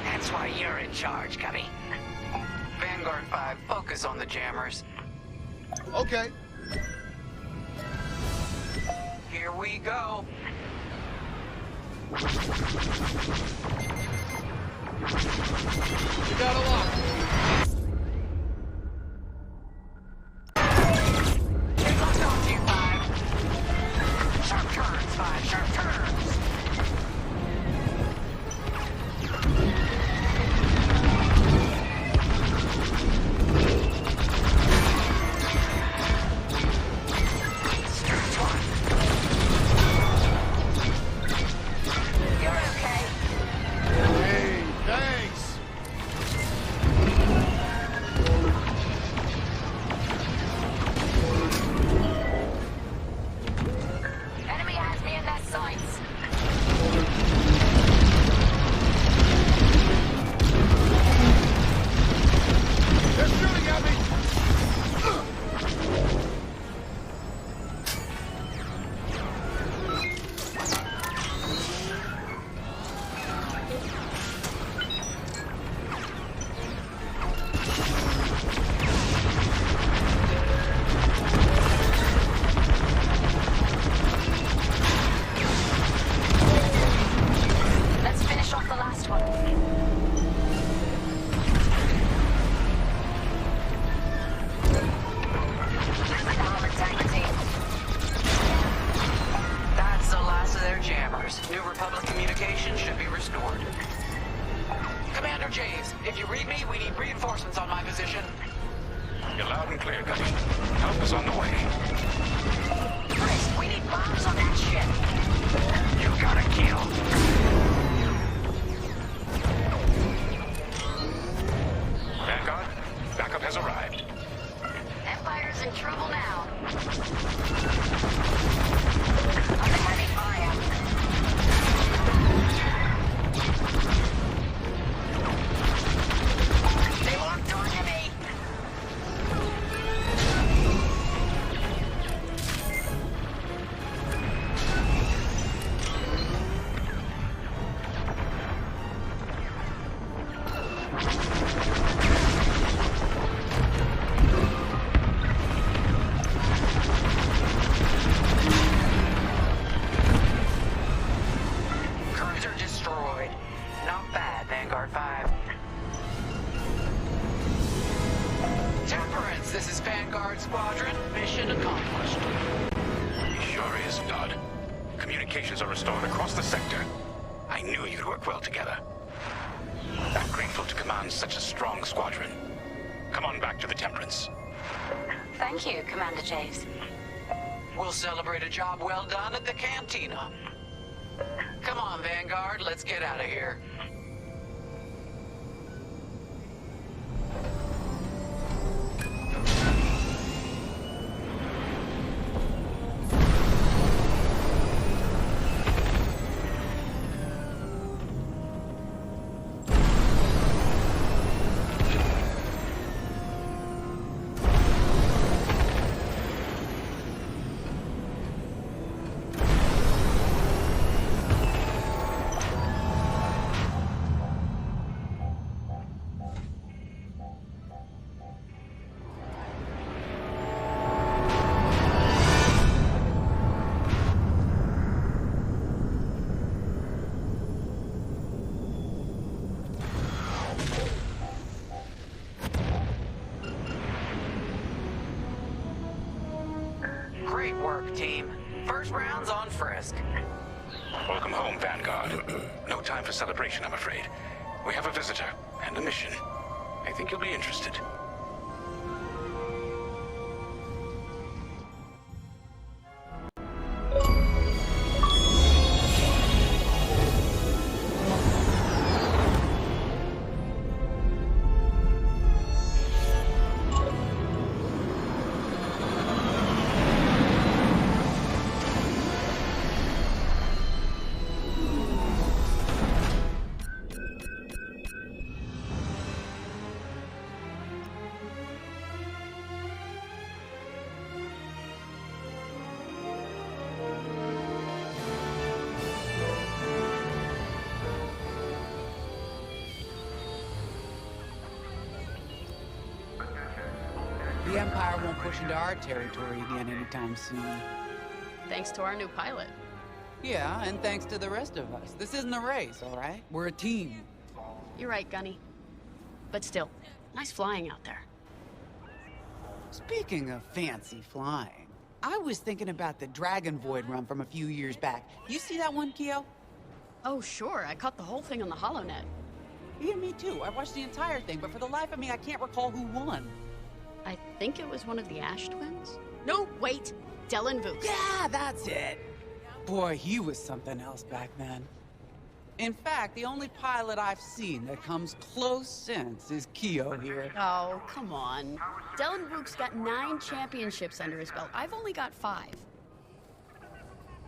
That's why you're in charge, Cubby. Vanguard 5, focus on the jammers. Okay. Here we go. You got a lock. Get locked on to you, 5. Sharp turns, 5. Sharp turns. Hey, thanks. Enemy has me in their sights. They're shooting at me. Let's finish off the last one. That's the last of their jammers. New Republic communication should be restored. Commander Javes, if you read me, we need reinforcements on my position. You're loud and clear, Gunny. Help is on the way. Frisk, we need bombs on that ship. You gotta kill. Vanguard, backup has arrived. Empire's in trouble now. Under heavy fire. They locked onto me. Cruiser destroyed. Not bad, Vanguard 5. Temperance, this is Vanguard Squadron. Mission accomplished. He sure is, Dodd. Communications are restored across the sector. I knew you'd work well together. I'm grateful to command such a strong squadron. Come on back to the Temperance. Thank you, Commander Javes. We'll celebrate a job well done at the cantina. Come on, Vanguard, let's get out of here. team. First round's on Frisk. Welcome home, Vanguard. No time for celebration, I'm afraid. We have a visitor and a mission. I think you'll be interested. The Empire won't push into our territory again anytime soon. Thanks to our new pilot. Yeah, and thanks to the rest of us. This isn't a race, all right? We're a team. You're right, Gunny. But still, nice flying out there. Speaking of fancy flying, I was thinking about the Dragon Void run from a few years back. You see that one, Keo? Oh, sure. I caught the whole thing on the HoloNet. Yeah, me too. I watched the entire thing, but for the life of me, I can't recall who won. I think it was one of the Ash twins? No, wait! Dylan Vooks. Yeah, that's it! Boy, he was something else back then. In fact, the only pilot I've seen that comes close since is Keo here. Oh, come on. Dylan Vooks got 9 championships under his belt. I've only got 5.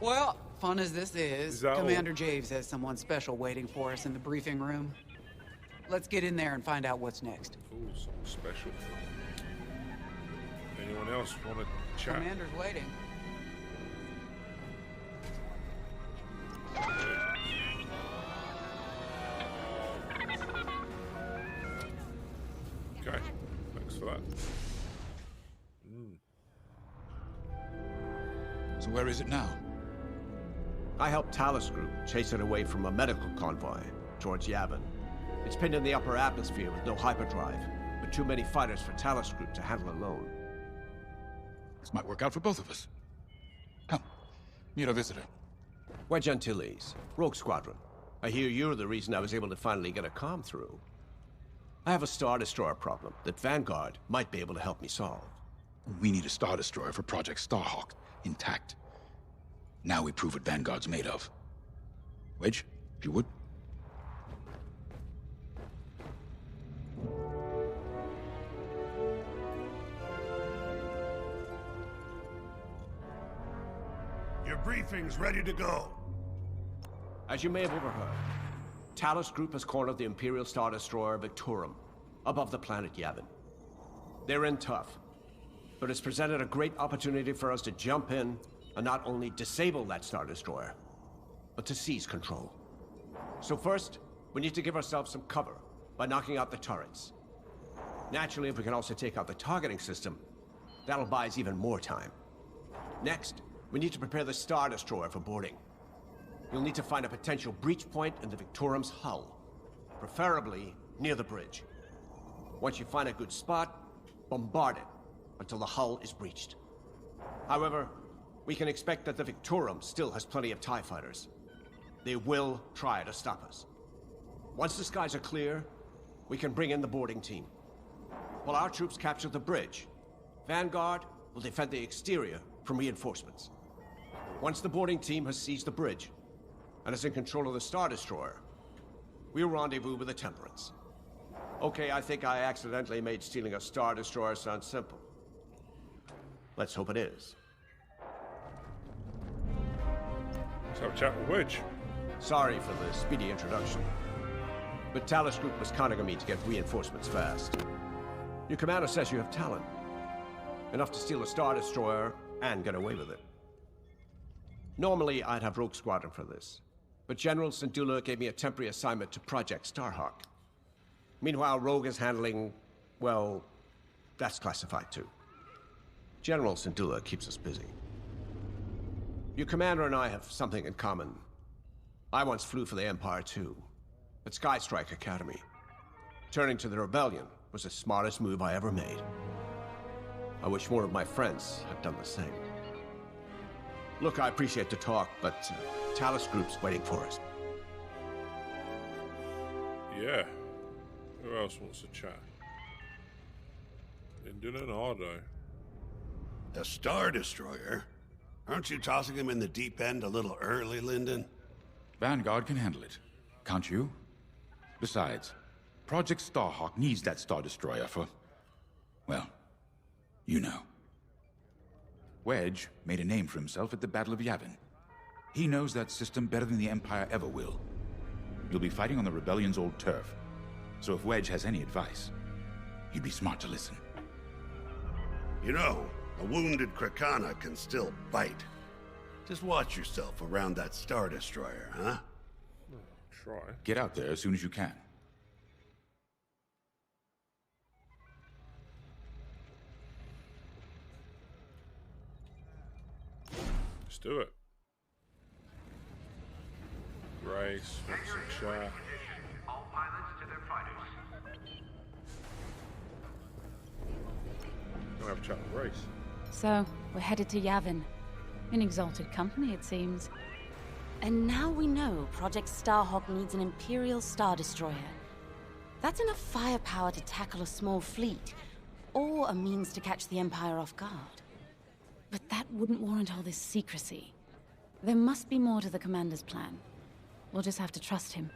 Well, fun as this is, that Commander Javes has someone special waiting for us in the briefing room. Let's get in there and find out what's next. Ooh, something special. Anyone else want to chat? Commander's waiting. Okay, thanks for that. So where is it now? I helped Talus Group chase it away from a medical convoy towards Yavin. It's pinned in the upper atmosphere with no hyperdrive, but too many fighters for Talus Group to handle alone. This might work out for both of us. Come, meet our visitor. Wedge Antilles, Rogue Squadron. I hear you're the reason I was able to finally get a comm through. I have a Star Destroyer problem that Vanguard might be able to help me solve. We need a Star Destroyer for Project Starhawk, intact. Now we prove what Vanguard's made of. Wedge, if you would. Your briefing's ready to go. As you may have overheard, Talus Group has cornered the Imperial Star Destroyer Victorum above the planet Yavin. They're in tough, but it's presented a great opportunity for us to jump in and not only disable that Star Destroyer, but to seize control. So first, we need to give ourselves some cover by knocking out the turrets. Naturally, if we can also take out the targeting system, that'll buy us even more time. Next, we need to prepare the Star Destroyer for boarding. You'll need to find a potential breach point in the Victorum's hull, preferably near the bridge. Once you find a good spot, bombard it until the hull is breached. However, we can expect that the Victorum still has plenty of TIE fighters. They will try to stop us. Once the skies are clear, we can bring in the boarding team. While our troops capture the bridge, Vanguard will defend the exterior from reinforcements. Once the boarding team has seized the bridge and is in control of the Star Destroyer, we'll rendezvous with the Temperance. Okay, I think I accidentally made stealing a Star Destroyer sound simple. Let's hope it is. Let's have a chat with Wedge. Sorry for the speedy introduction, but Talus Group was counting on me to get reinforcements fast. Your commander says you have talent. Enough to steal a Star Destroyer and get away with it. Normally, I'd have Rogue Squadron for this, but General Syndulla gave me a temporary assignment to Project Starhawk. Meanwhile, Rogue is handling, well, that's classified too. General Syndulla keeps us busy. Your commander and I have something in common. I once flew for the Empire too, at Skystrike Academy. Turning to the Rebellion was the smartest move I ever made. I wish more of my friends had done the same. Look, I appreciate the talk, but Talus Group's waiting for us. Yeah. Who else wants to chat? Lyndon and Ardo. A Star Destroyer? Aren't you tossing him in the deep end a little early, Lyndon? Vanguard can handle it, can't you? Besides, Project Starhawk needs that Star Destroyer for... well, you know. Wedge made a name for himself at the Battle of Yavin. He knows that system better than the Empire ever will. You'll be fighting on the Rebellion's old turf, so if Wedge has any advice, you'd be smart to listen. You know, a wounded Krakana can still bite. Just watch yourself around that Star Destroyer, huh? Try. Get out there as soon as you can. Let's do it. Grace, wants to chat. All pilots to their fighters. Gonna have a chat with Grace. So, we're headed to Yavin. In exalted company, it seems. And now we know Project Starhawk needs an Imperial Star Destroyer. That's enough firepower to tackle a small fleet, or a means to catch the Empire off guard. But that wouldn't warrant all this secrecy. There must be more to the Commander's plan. We'll just have to trust him.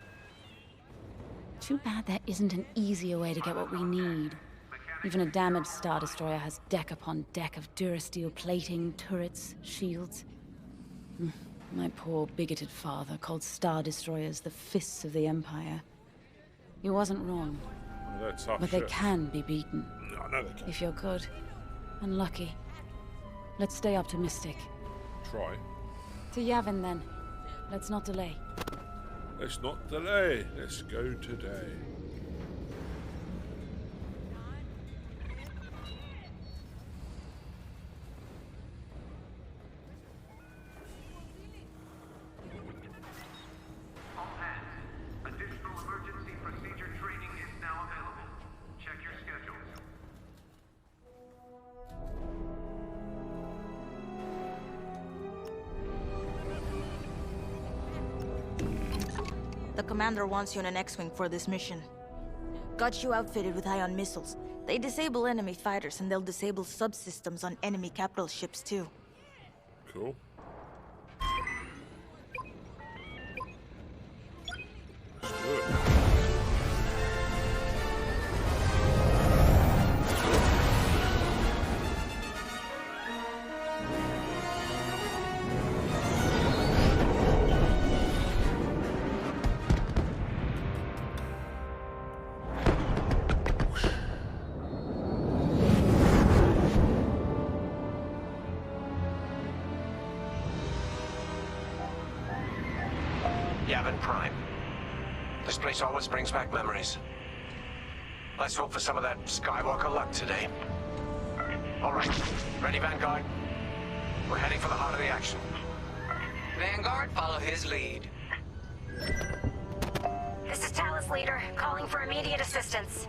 Too bad there isn't an easier way to get what we need. Even a damaged Star Destroyer has deck upon deck of Durasteel plating, turrets, shields. My poor, bigoted father called Star Destroyers the fists of the Empire. He wasn't wrong. Well, that's tough but shit. they can be beaten. No, no, they can. If you're good. And lucky. Let's stay optimistic. Try. To Yavin, then. Let's not delay. Let's not delay. Let's go today. All hands. Additional emergency procedure training is now available. Check your schedules. The commander wants you in an X-Wing for this mission. Got you outfitted with ion missiles. They disable enemy fighters, and they'll disable subsystems on enemy capital ships, too. Cool. Let's do it. Yavin Prime. This place always brings back memories. Let's hope for some of that Skywalker luck today. All right, ready, Vanguard? We're heading for the heart of the action. Vanguard, follow his lead. This is Talus Leader, calling for immediate assistance.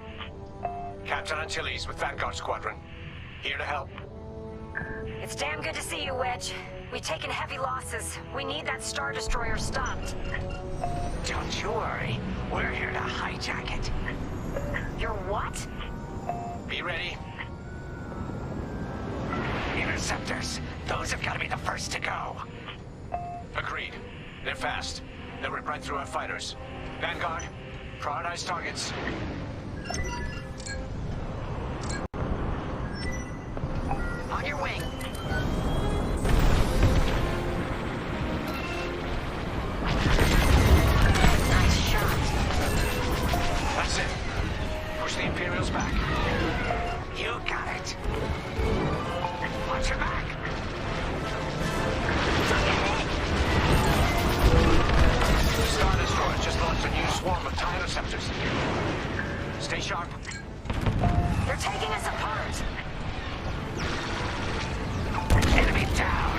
Captain Antilles with Vanguard Squadron. Here to help. It's damn good to see you, Wedge. We've taken heavy losses. We need that Star Destroyer stopped. Don't you worry. We're here to hijack it. You're what? Be ready. Interceptors. Those have got to be the first to go. Agreed. They're fast. They'll rip right through our fighters. Vanguard, prioritize targets. On your wing. Nice shot. That's it. Push the Imperials back. You got it. Watch your back. Star Destroyer just launched a new swarm of TIE interceptors. Stay sharp. They're taking us apart. Enemy down.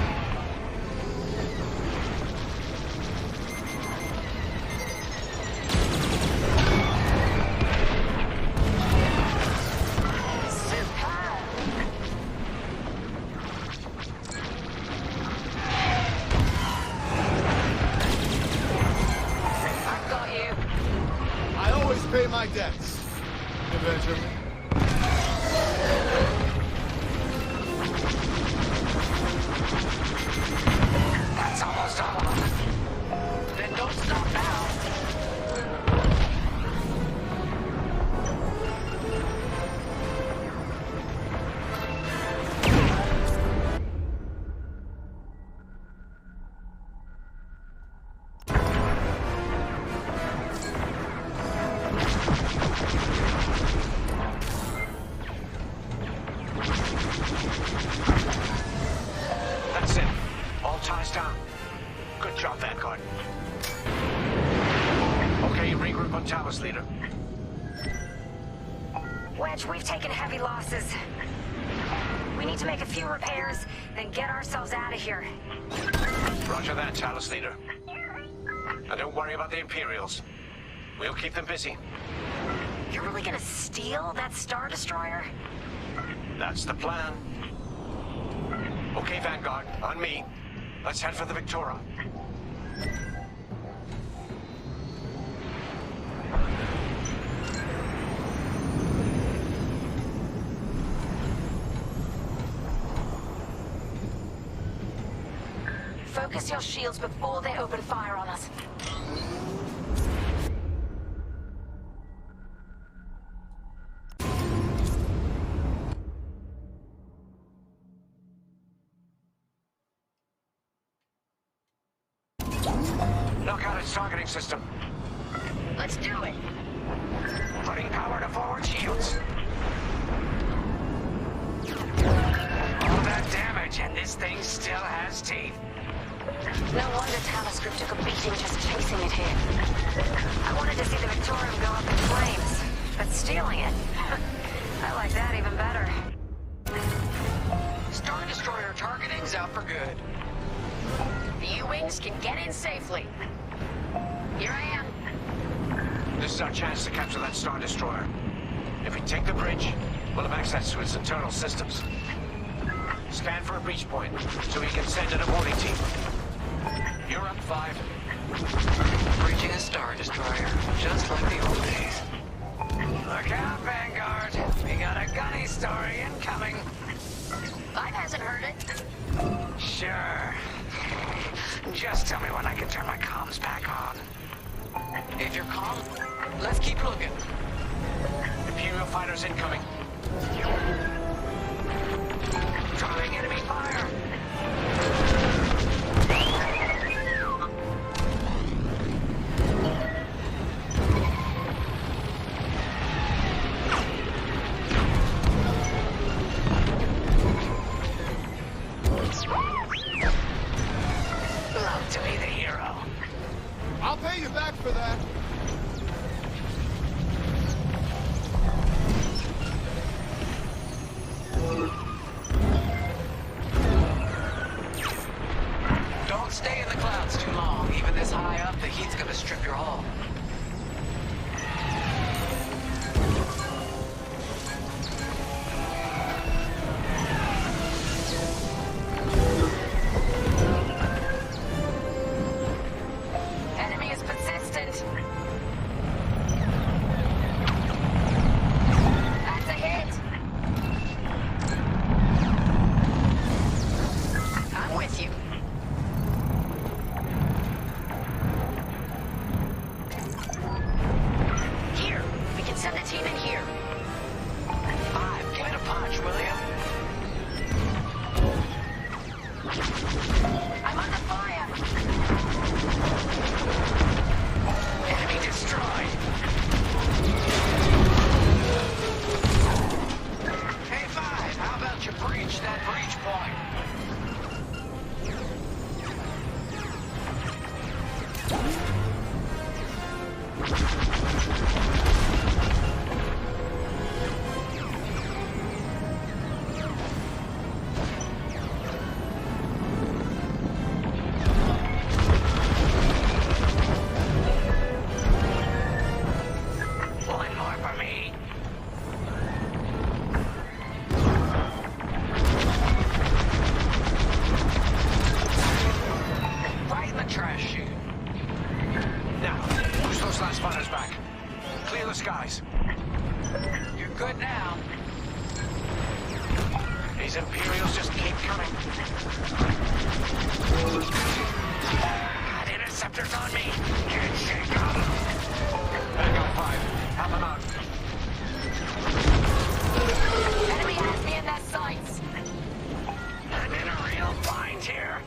Benjamin. That's almost all of them. Then don't stop now. That's it. All ties down. Good job, Vanguard. Okay, regroup on Talos, leader. Wedge, we've taken heavy losses. We need to make a few repairs, then get ourselves out of here. Roger that, Talos, leader. And don't worry about the Imperials. We'll keep them busy. You're really gonna steal that Star Destroyer? That's the plan. Okay, Vanguard, on me. Let's head for the Victoria. Focus your shields before they open fire on us. Knock out its targeting system. Let's do it. Putting power to forward shields. All that damage, and this thing still has teeth. No wonder Talos Group took a beating just chasing it here. I wanted to see the Victorium go up in flames, but stealing it, I like that even better. Star Destroyer targeting's out for good. The U-Wings can get in safely. Here I am. This is our chance to capture that Star Destroyer. If we take the bridge, we'll have access to its internal systems. Scan for a breach point, so we can send in a boarding team. You're up, 5. Breaching a Star Destroyer, just like the old days. Look out, Vanguard. We got a gunny story incoming. I hasn't heard it. Sure. Just tell me when I can turn my comms back on. If you're calm, let's keep looking. Imperial fighters incoming. Drawing enemy fire! Love to be the hero. I'll pay you back for that. good now. These Imperials just keep coming. God, interceptors on me. Can't shake them. Vanguard 5, help them out. Enemy has me in their sights. I'm in a real bind here.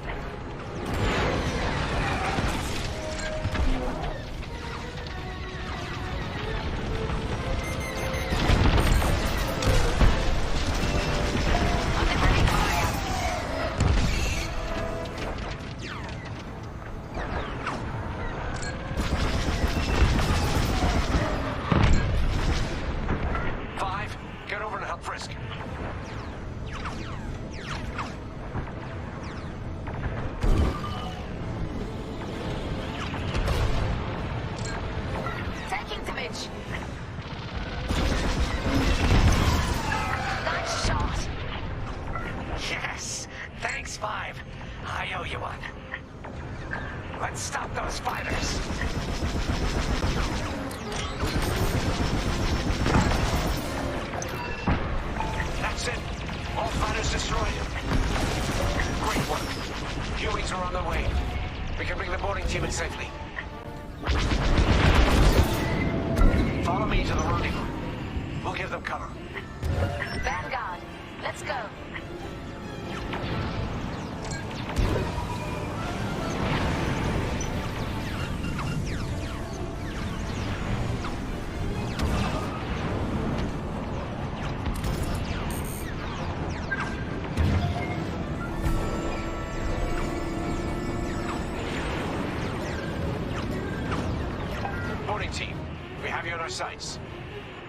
Sights.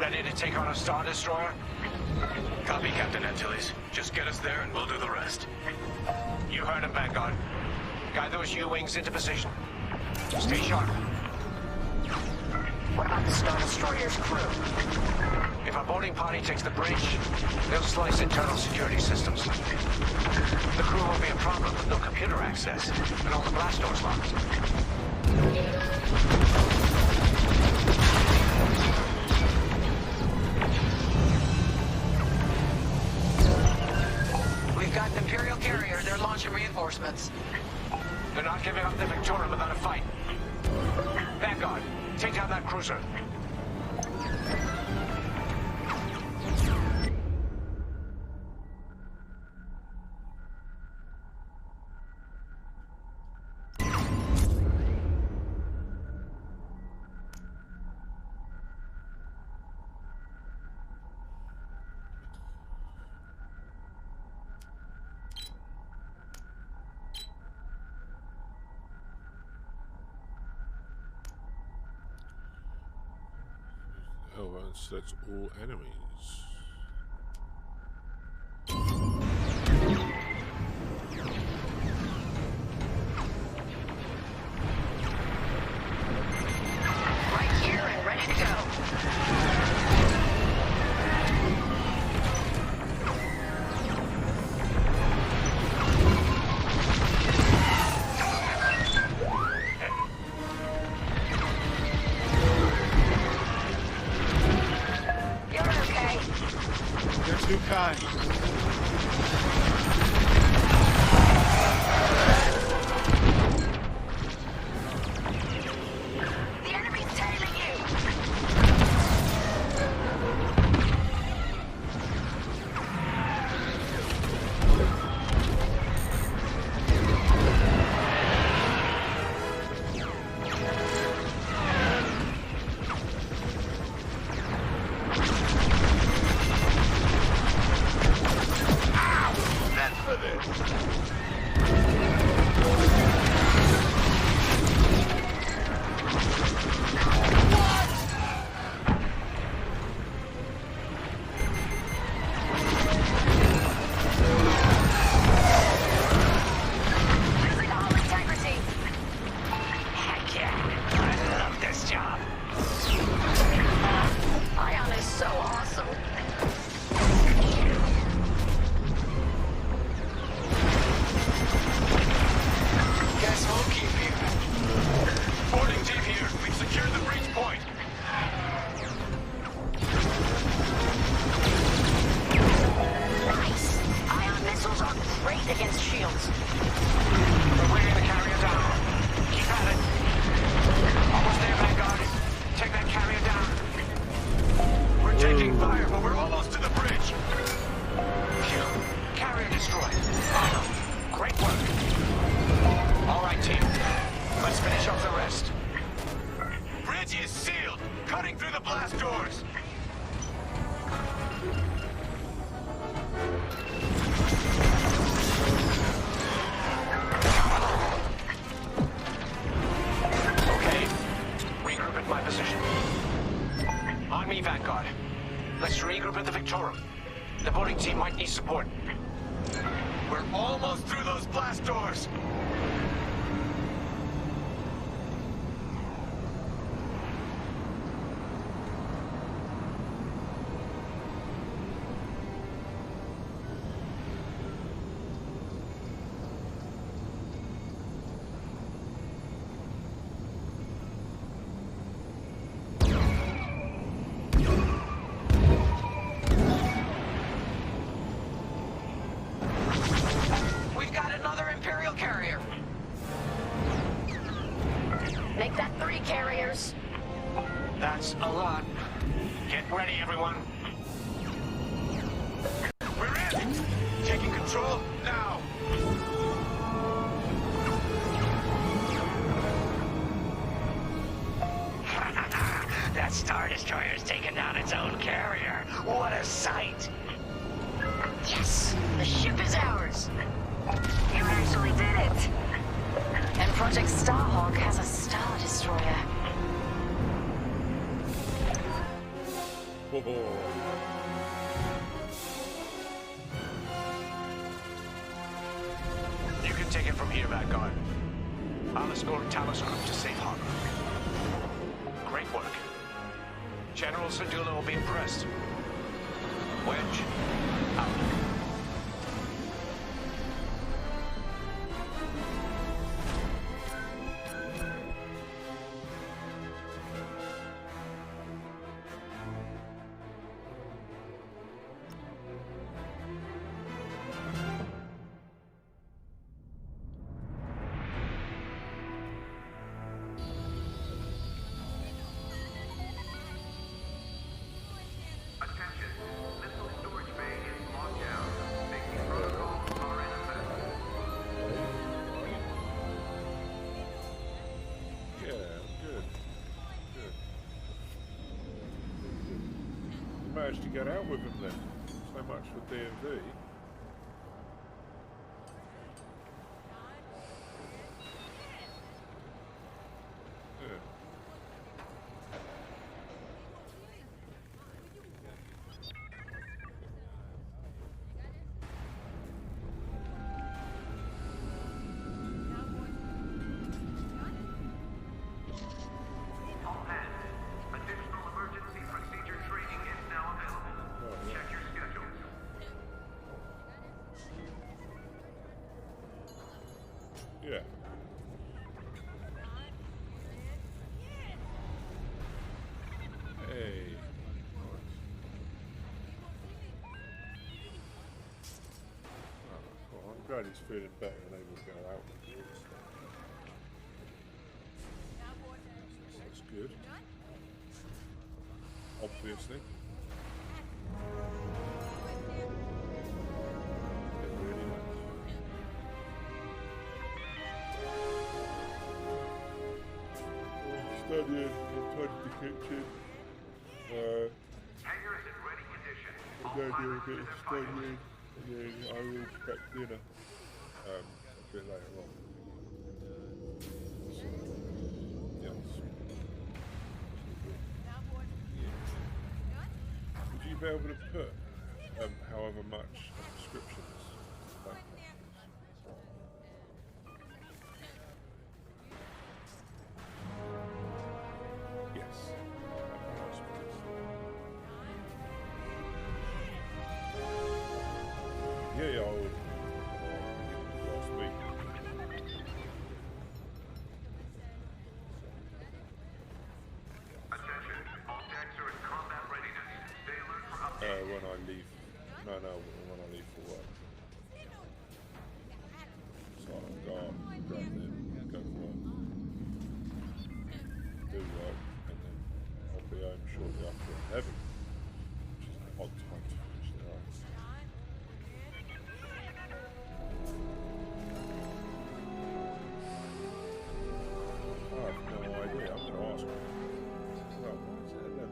Ready to take on a Star Destroyer? Copy, Captain Antilles. Just get us there and we'll do the rest. You heard him, Vanguard. Guide those U-wings into position. Stay sharp. What about the Star Destroyer's crew? If a boarding party takes the bridge, they'll slice internal security systems. The crew won't be a problem with no computer access and all the blast doors locked. Imperial carrier, they're launching reinforcements. They're not giving up the Victoria without a fight. Vanguard, take down that cruiser. So that's all enemies. Right here and ready to go. Too kind. The enemy's tailing you. against shields. We're bringing the carrier down. Keep at it. Almost there, Vanguard. Take that carrier down. We're taking fire, but we're almost to the bridge. Phew. Carrier destroyed. Awesome. Great work. All right, team. Let's finish off the rest. Bridge is sealed. Cutting through the blast doors. Okay. Regroup at my position. On me, Vanguard. Let's regroup at the Victorum. The boarding team might need support. We're almost through those blast doors. Make that 3 carriers. That's a lot. Get ready, everyone. We're in! Taking control now! That Star Destroyer's taken down its own carrier. What a sight! Yes! The ship is ours! You actually did it! And Project Starhawk has a Star Destroyer. You can take it from here, Vanguard. I'll escort Talos Group to safe harbor. Great work. General Sedula will be impressed. Wedge, out. Managed to get out with him then. So much for DMV. Yeah. Hey. Oh, I'm glad he's feeling better and able to go out with you. That's good. Obviously. Really nice. Studying inside the kitchen. Hangars in ready condition. I'm going to do a bit of studying, and then I will prep dinner a bit later on. So, yes. Would you be able to put however much subscriptions? Yes. Yeah, I would. Last week. Attention, all decks are in combat readiness. Stay alert for updates. When I leave. No, when I leave for work. Right, I'll go up, grab them, go to work. Do work, and then I'll be home shortly after 11. Which is an odd time to finish the night. I have no idea. I'm going to ask her. Well, why is it 11?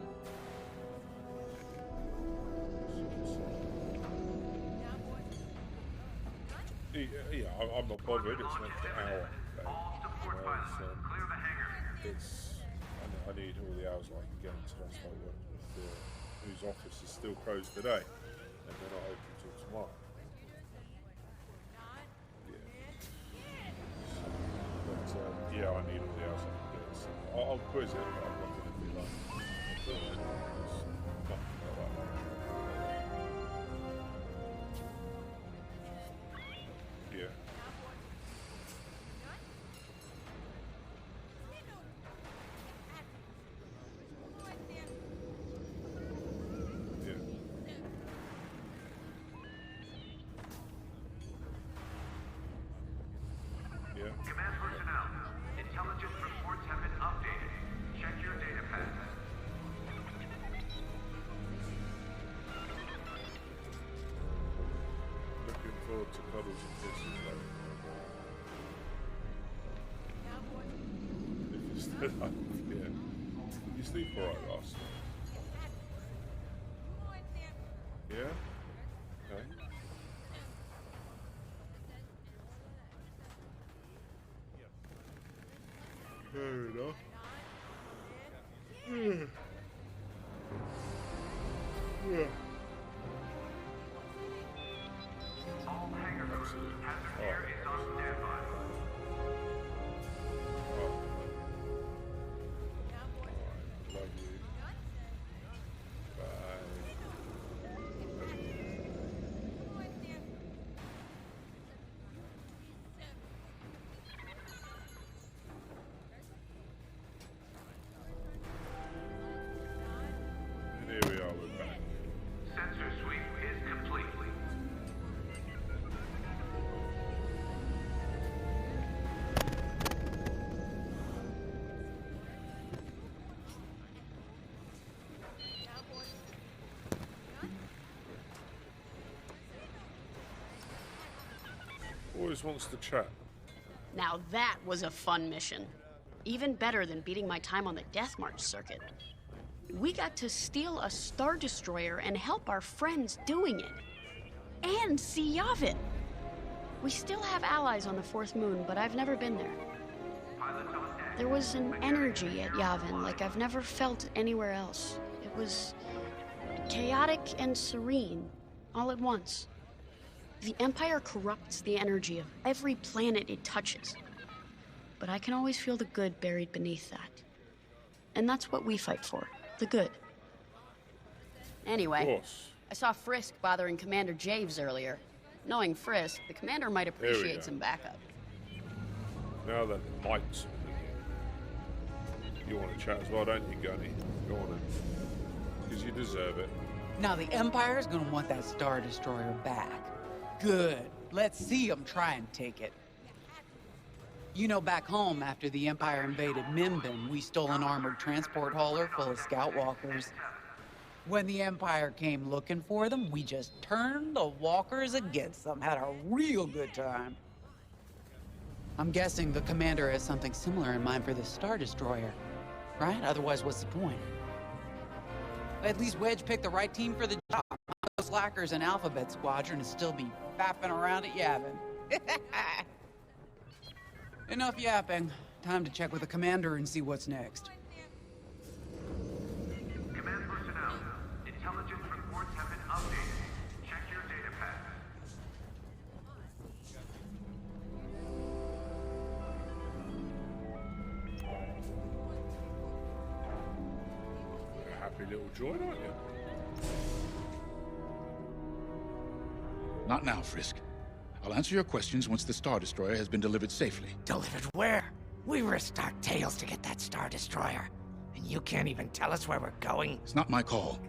Yeah, I'm not bothered. It's an extra hour. I need all the hours I can get until I start working with Theo, whose office is still closed today, and they're not open until tomorrow. Yeah, I need all the hours I can get. So I'll quiz it, but I'm not going to be like, nothing like that. Yeah. Command personnel, intelligence reports have been updated. Check your data pads. Looking forward to cuddles and kisses later. If you still up, yeah. You sleep alright last night? Yeah? Okay. Fair enough. Yeah. All hangar crews, hazard gear is on standby. Love you. Bye. And here we are, we're back. Sensor sweep is complete. Always wants to chat. Now that was a fun mission. Even better than beating my time on the Death March circuit. We got to steal a Star Destroyer and help our friends doing it. And see Yavin. We still have allies on the Fourth Moon, but I've never been there. There was an energy at Yavin like I've never felt anywhere else. It was chaotic and serene, all at once. The Empire corrupts the energy of every planet it touches. But I can always feel the good buried beneath that. And that's what we fight for, the good. Anyway, I saw Frisk bothering Commander Javes earlier. Knowing Frisk, the commander might appreciate some backup. Now then, lights. You want to chat as well, don't you, Gunny? Go on in. Because you deserve it. Now the Empire's gonna want that Star Destroyer back. Good. Let's see them try and take it. You know, back home, after the Empire invaded Minbin, we stole an armored transport hauler full of scout walkers. When the Empire came looking for them, we just turned the walkers against them. Had a real good time. I'm guessing the commander has something similar in mind for this Star Destroyer, right? Otherwise, what's the point? At least Wedge picked the right team for the job. Those slackers in Alphabet Squadron would still be fapping around at Yavin. Enough yapping. Time to check with the commander and see what's next. Command personnel, intelligence reports have been updated. Check your data pads. Happy little droid, aren't you? Not now, Frisk. I'll answer your questions once the Star Destroyer has been delivered safely. Delivered where? We risked our tails to get that Star Destroyer. And you can't even tell us where we're going? It's not my call.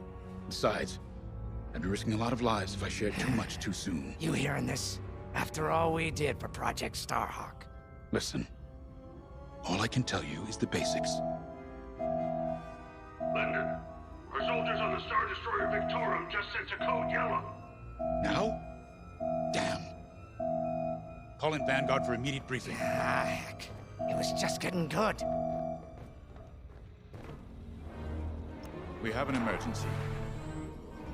Besides, I'd be risking a lot of lives if I shared too much too soon. You hearing this? After all we did for Project Starhawk. Listen, all I can tell you is the basics. Linden, our soldiers on the Star Destroyer Victorum just sent a code yellow. Now? Damn. Call in Vanguard for immediate briefing. Ah, heck. It was just getting good. We have an emergency.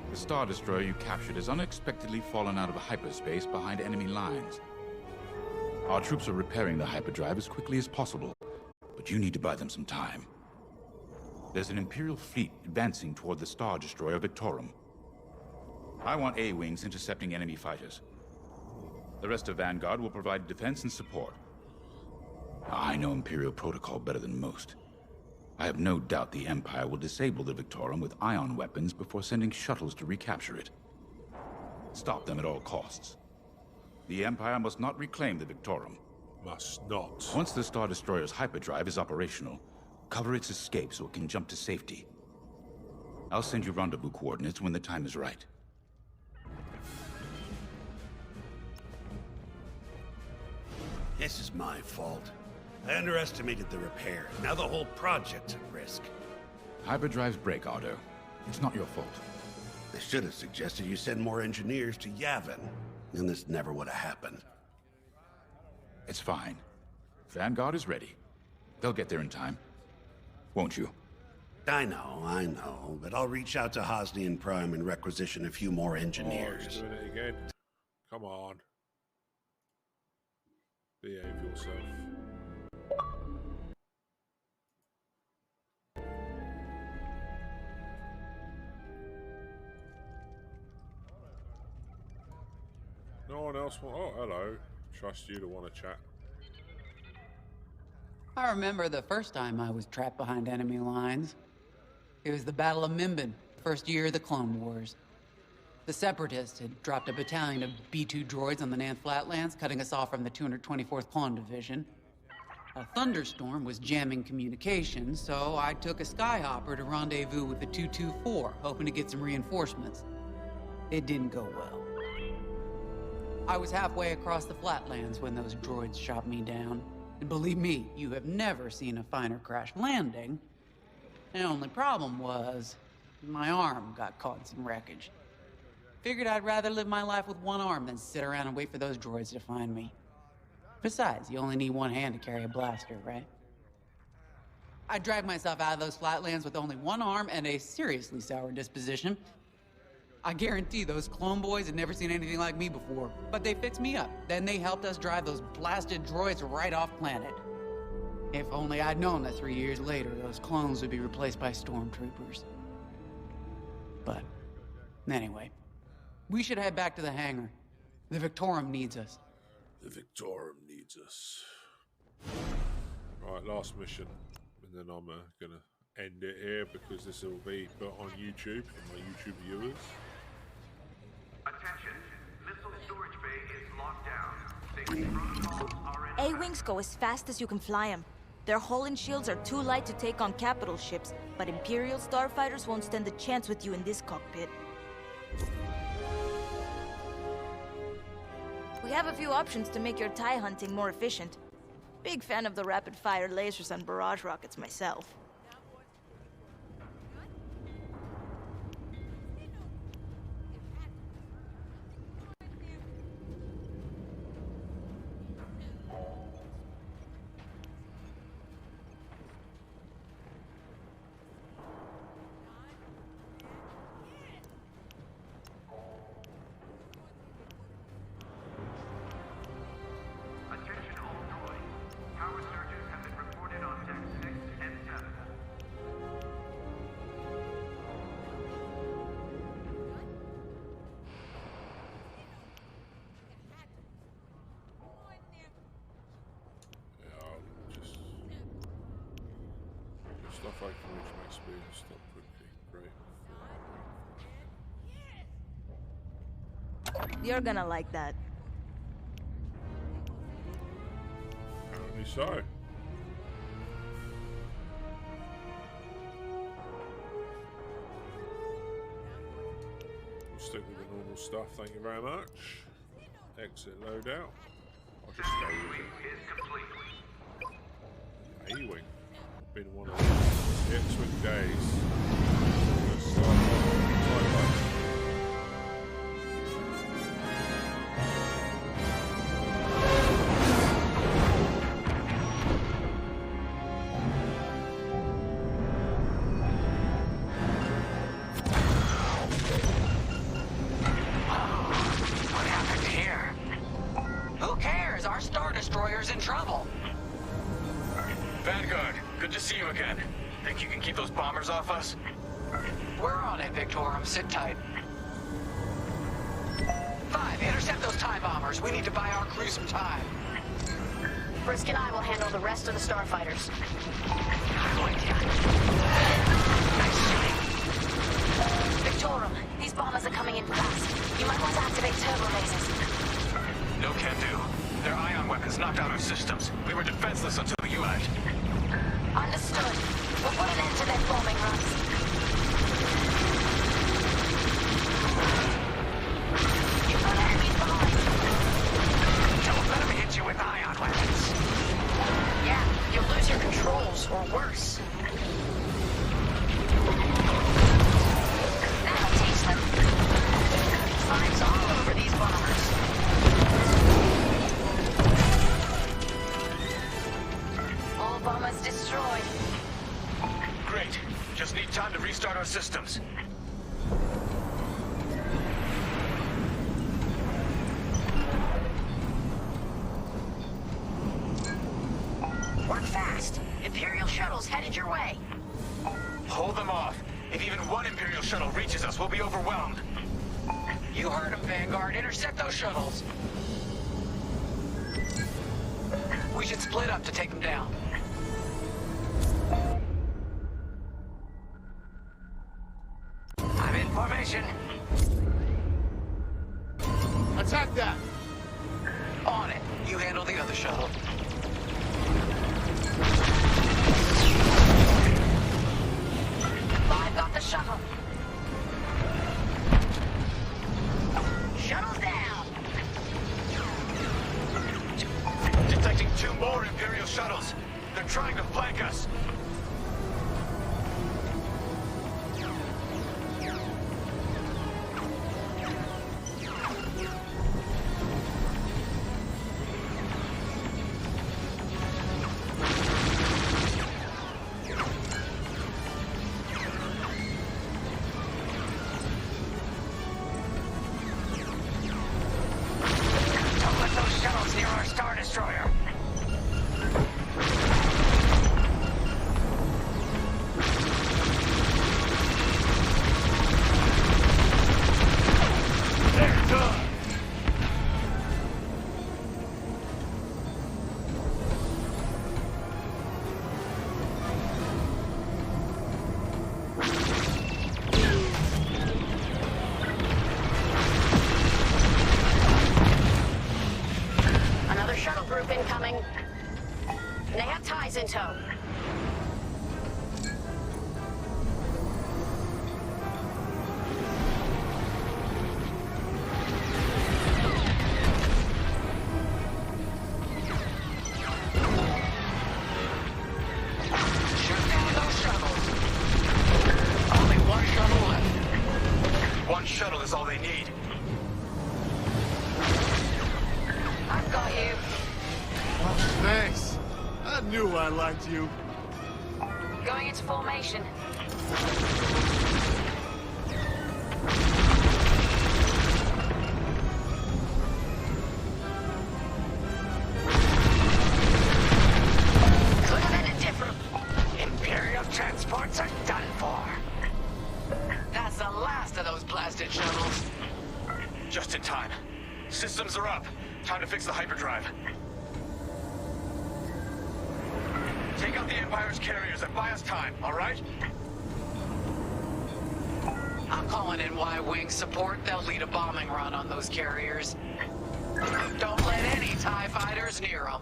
The Star Destroyer you captured has unexpectedly fallen out of hyperspace behind enemy lines. Our troops are repairing the hyperdrive as quickly as possible, but you need to buy them some time. There's an Imperial fleet advancing toward the Star Destroyer Victorum. I want A-Wings intercepting enemy fighters. The rest of Vanguard will provide defense and support. I know Imperial protocol better than most. I have no doubt the Empire will disable the Victorum with ion weapons before sending shuttles to recapture it. Stop them at all costs. The Empire must not reclaim the Victorum. Must not. Once the Star Destroyer's hyperdrive is operational, cover its escape so it can jump to safety. I'll send you rendezvous coordinates when the time is right. This is my fault. I underestimated the repair. Now the whole project's at risk. Hyperdrives break, Otto. It's not your fault. They should have suggested you send more engineers to Yavin. And this never would have happened. It's fine. Vanguard is ready. They'll get there in time. Won't you? I know. But I'll reach out to Hosnian Prime and requisition a few more engineers. Oh, he's doing it again. Come on. Behave yourself. No one else want... Oh, hello. Trust you to want to chat. I remember the first time I was trapped behind enemy lines. It was the Battle of Minbin, first year of the Clone Wars. The Separatists had dropped a battalion of B-2 droids on the Nan Flatlands, cutting us off from the 224th Clone Division. A thunderstorm was jamming communications, so I took a skyhopper to rendezvous with the 224, hoping to get some reinforcements. It didn't go well. I was halfway across the Flatlands when those droids shot me down. And believe me, you have never seen a finer crash landing. The only problem was, my arm got caught in some wreckage. Figured I'd rather live my life with one arm than sit around and wait for those droids to find me. Besides, you only need one hand to carry a blaster, right? I dragged myself out of those Flatlands with only one arm and a seriously sour disposition. I guarantee those clone boys had never seen anything like me before, but they fixed me up. Then they helped us drive those blasted droids right off planet. If only I'd known that 3 years later, those clones would be replaced by stormtroopers. But, anyway, we should head back to the hangar. The Victorum needs us. The Victorum needs us. Right, last mission. And then I'm gonna end it here because this will be put on YouTube for my YouTube viewers. Attention, missile storage bay is locked down. Safety protocols are in. A-Wings go as fast as you can fly them. Their hull and shields are too light to take on capital ships, but Imperial starfighters won't stand a chance with you in this cockpit. We have a few options to make your TIE hunting more efficient. Big fan of the rapid-fire lasers and barrage rockets myself. Attention all droids. Power surges have been reported on deck 6 and 7. Yeah, just stuff I can reach my speed and stop quickly. Great. You're gonna like that. Apparently so. We'll stick with the normal stuff, thank you very much. exit loadout. I'll just go with it. A-Wing. I've been one of the X-Wing days. In trouble. Vanguard, good to see you again. Think you can keep those bombers off us? We're on it, Victorum. Sit tight. 5, intercept those TIE bombers. We need to buy our crew some time. Frisk and I will handle the rest of the starfighters. I'm with you. Nice shooting. Victorum, these bombers are coming in fast. You might want to activate turbo lasers. No can do. Their ion weapons knocked out our systems. We were defenseless until you arrived. Understood. We'll put an end to their bombing runs. You've got enemies behind. Don't let them hit you with ion weapons. Yeah, you'll lose your controls, or worse. That'll teach them. Slime's all over these bombers. Bombers destroyed. Great. Just need time to restart our systems. Work fast. Imperial shuttles headed your way. Hold them off. If even one Imperial shuttle reaches us, we'll be overwhelmed. You heard them, Vanguard. Intercept those shuttles. We should split up to take them down. I'm in formation. Attack that! On it. You handle the other shuttle. I've got the shuttle. Shuttle's down. Detecting 2 more Imperial shuttles. They're trying to flank us. In tow. One shuttle is all they need. I've got you. Oh, thanks. I knew I liked you. Going into formation. Could have ended different. Imperial transports are done for. That's the last of those blasted shuttles. Just in time. Systems are up. Time to fix the hyperdrive. Take out the Empire's carriers and buy us time, all right? I'm calling in Y-Wing support. They'll lead a bombing run on those carriers. Don't let any TIE fighters near them.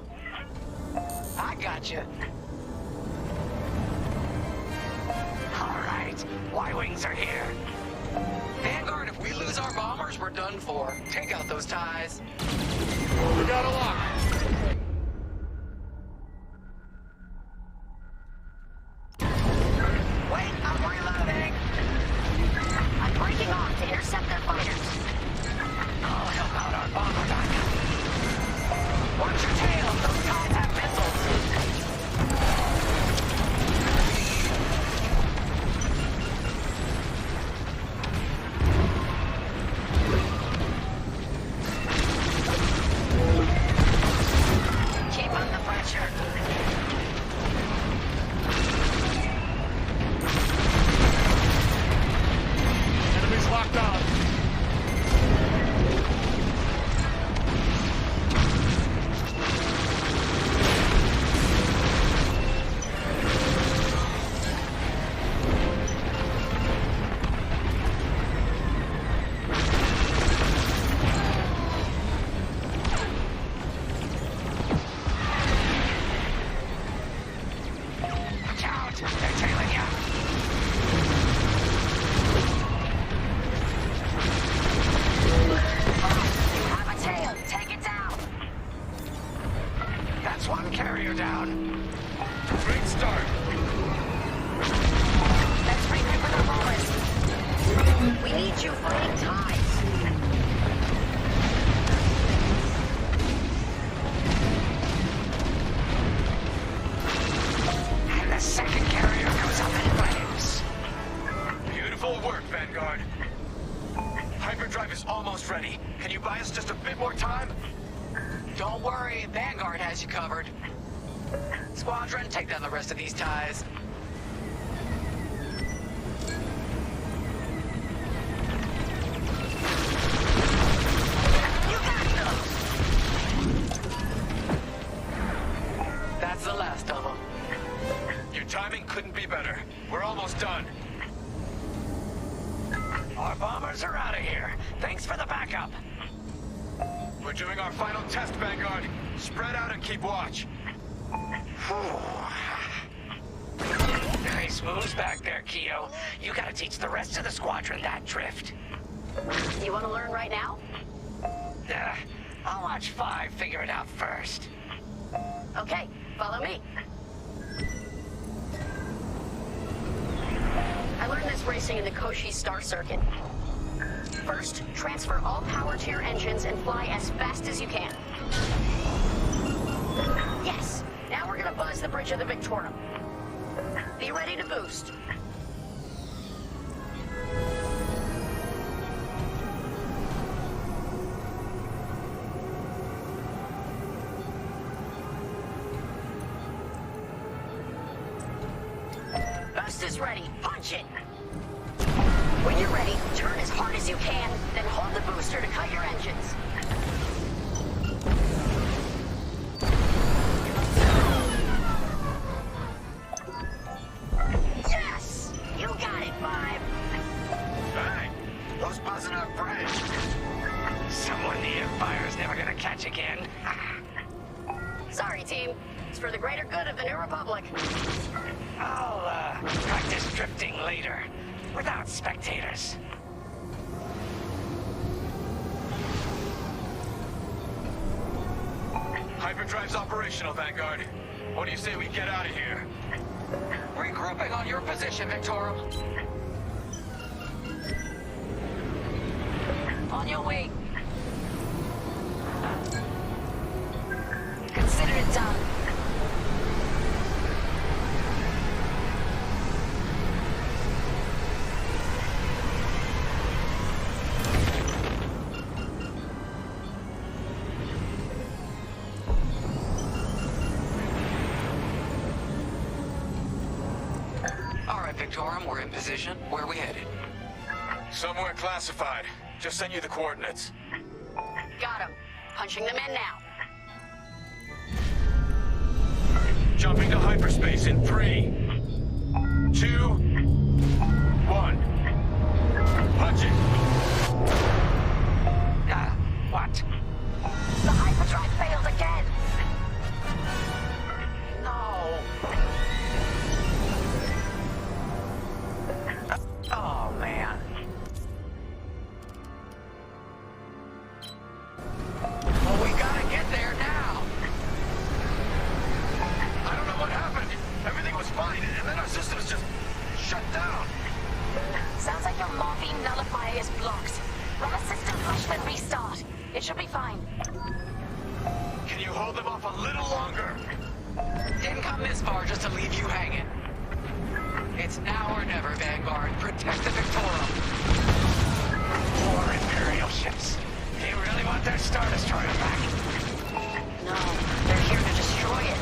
I got you. All right, Y-Wings are here. Vanguard, if We lose our bombers, we're done for. Take out those ties. We got a lock. Wait, I'm reloading. I'm breaking off to intercept their fighters. Oh, help out our bomber backup. Watch your tail, those guys have missiles. Keep on the pressure. Enemies locked on. Watch out, they're tailing you. You have a tail. Take it down. That's one carrier down. Great start. Let's remember the moment. We need you fighting ties. And the second carrier goes up in flames. Beautiful work, Vanguard. Hyperdrive is almost ready. Can you buy us just a bit more time? Don't worry, Vanguard has you covered. Squadron, take down the rest of these ties. You got them. That's the last of them. Your timing couldn't be better. We're almost done. Our bombers are out of here. Thanks for the backup. We're doing our final test, Vanguard. Spread out and keep watch. Nice moves back there, Keo. You gotta teach the rest of the squadron that drift. You want to learn right now? I'll watch 5 figure it out first. Okay, follow me. I learned this racing in the Koshi Star Circuit. First, transfer all power to your engines and fly as fast as you can. Yes! Now we're gonna buzz the bridge of the Victorum. Be ready to boost. Boost is ready. Punch it! When you're ready, turn as hard as you can, then hold the booster to cut your engines. Yes! You got it, Five! Hey! Who's buzzing our bridge? Someone the Empire's never gonna catch again. Sorry, team. It's for the greater good of the New Republic. I'll, practice drifting later. Without spectators. Hyperdrive's operational, Vanguard. What do you say we get out of here? Regrouping on your position, Victorum. On your way. Consider it done. Victorum, we're in position. Where are we headed? Somewhere classified. Just sent you the coordinates. Got him. Punching them in now. Jumping to hyperspace in 3, 2, 1. Punch it. What? The hyperdrive failed again. No. Oh, man. shut down! Sounds like your morphine nullifier is blocked. Run a system flush, then restart. It should be fine. Can you hold them off a little longer? Didn't come this far just to leave you hanging. It's now or never, Vanguard. Protect the Victorum. Four Imperial ships. Do you really want their Star Destroyer back? No, they're here to destroy it.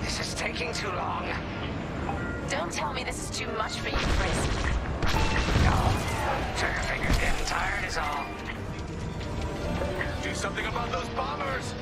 This is taking too long. Don't tell me this is too much for you, Frisk. No. Trigger finger's getting tired is all. Do something about those bombers!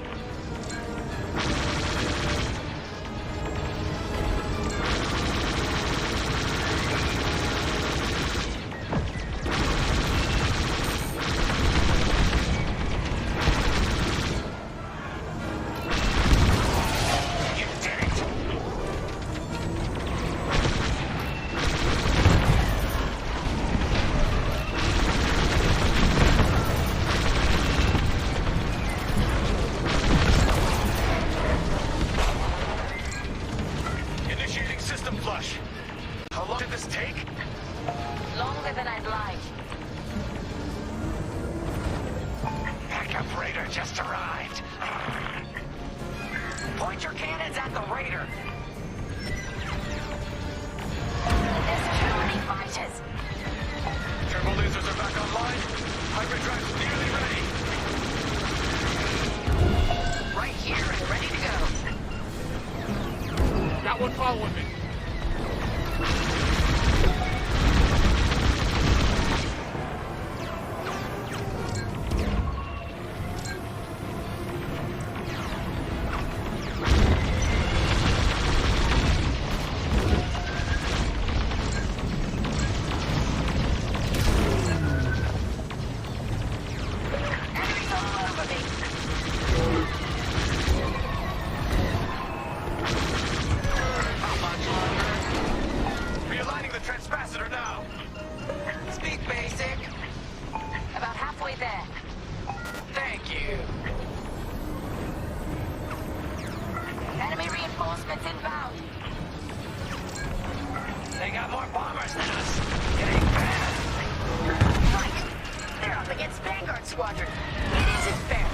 Squadron. It isn't fair.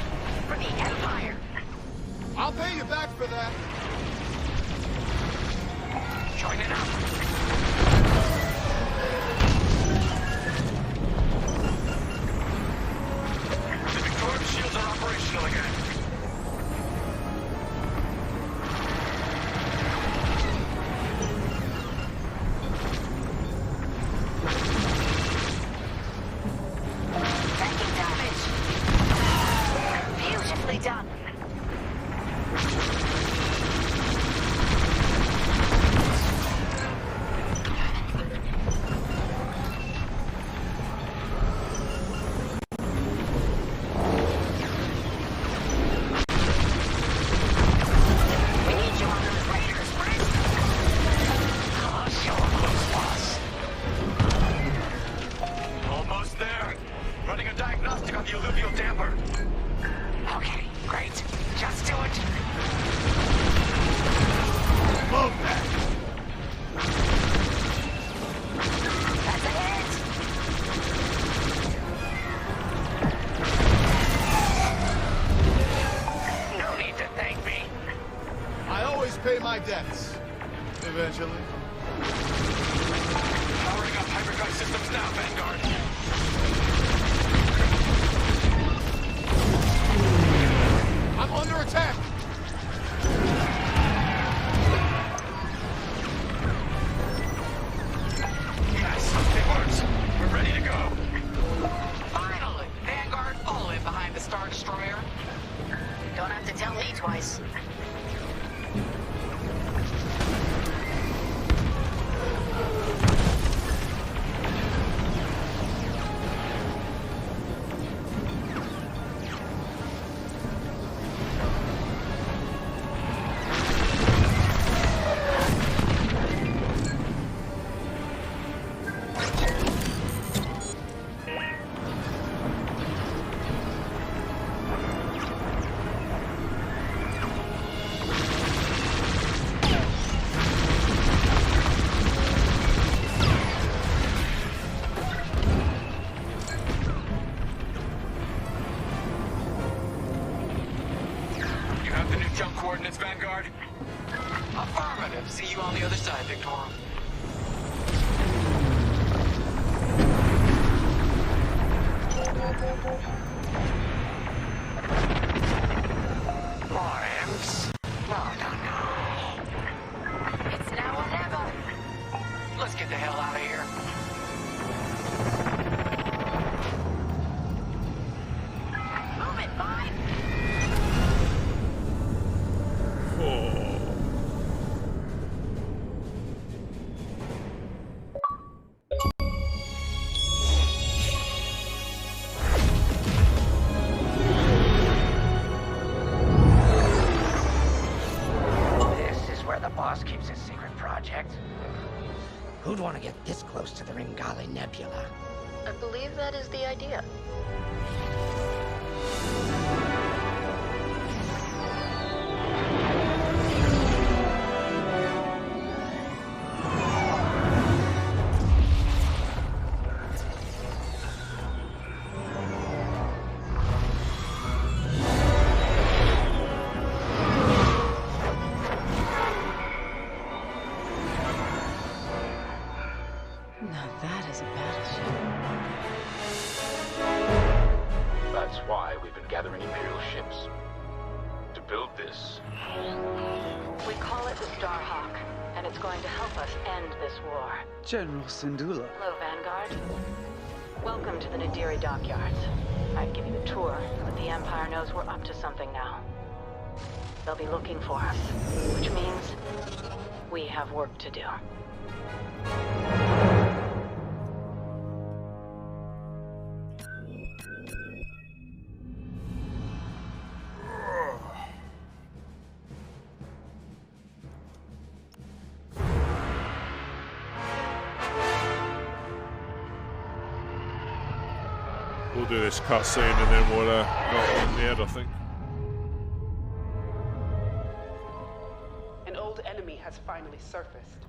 For the Empire. I'll pay you back for that. Join it up. The Victoria shields are operational again. Pay my debts. Eventually. Powering up hyperdrive systems now, Vanguard. I'm under attack! Yes, something works. We're ready to go. Finally! Vanguard, follow in behind the Star Destroyer. Don't have to tell me twice. side, Victorum. More imps? No. It's now or never. Let's get the hell out of here. Move it, Vine. This is where the boss keeps his secret project. Who'd want to get this close to the Ringali Nebula? I believe that is the idea. Now that is a battleship. That's why we've been gathering Imperial ships. To build this. We call it the Starhawk, and it's going to help us end this war. General Syndulla. Hello, Vanguard. Welcome to the Nadiri dockyards. I'd give you the tour, but the Empire knows we're up to something now. They'll be looking for us, which means we have work to do. We'll do this cutscene and then we'll go on the head, I think. An old enemy has finally surfaced.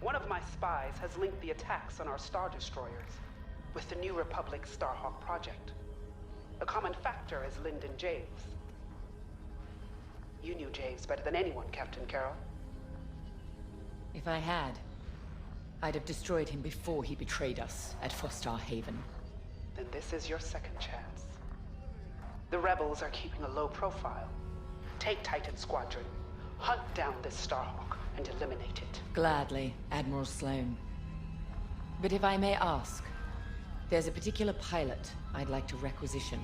One of my spies has linked the attacks on our Star Destroyers with the New Republic Starhawk project. A common factor is Lyndon Javes. You knew Javes better than anyone, Captain Carroll. If I had, I'd have destroyed him before he betrayed us at Fostar Haven. Then this is your second chance. The rebels are keeping a low profile. Take Titan Squadron, hunt down this Starhawk, and eliminate it. Gladly, Admiral Sloane. But if I may ask, there's a particular pilot I'd like to requisition.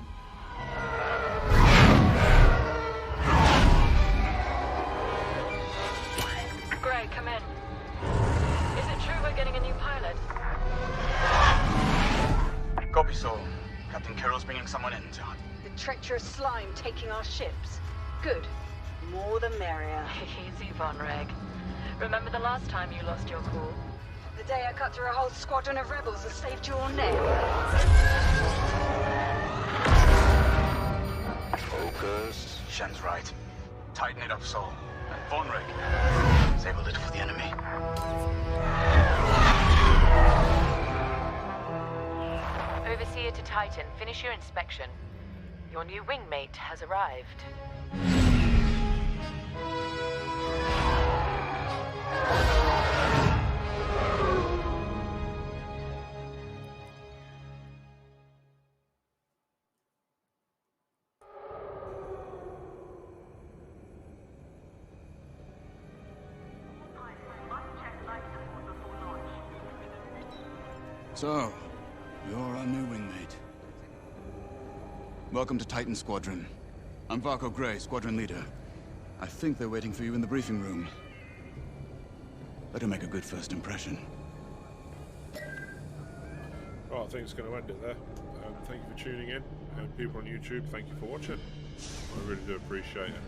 Gray, come in. Is it true we're getting a new pilot? Copy, Sol. Captain Carroll's bringing someone in to hunt. The treacherous slime taking our ships. Good. More the merrier. Easy, Von Reg. Remember the last time you lost your cool? The day I cut through a whole squadron of rebels and saved your neck. Focus. Shen's right. Tighten it up, Sol. And Von Reg, save a little for the enemy. Overseer to Titan, finish your inspection. Your new wingmate has arrived. So, you're our new wingmate. Welcome to Titan Squadron. I'm Varco Gray, Squadron Leader. I think they're waiting for you in the briefing room. Better make a good first impression. Right, I think it's going to end it there. Thank you for tuning in, and people on YouTube, thank you for watching. I really do appreciate it.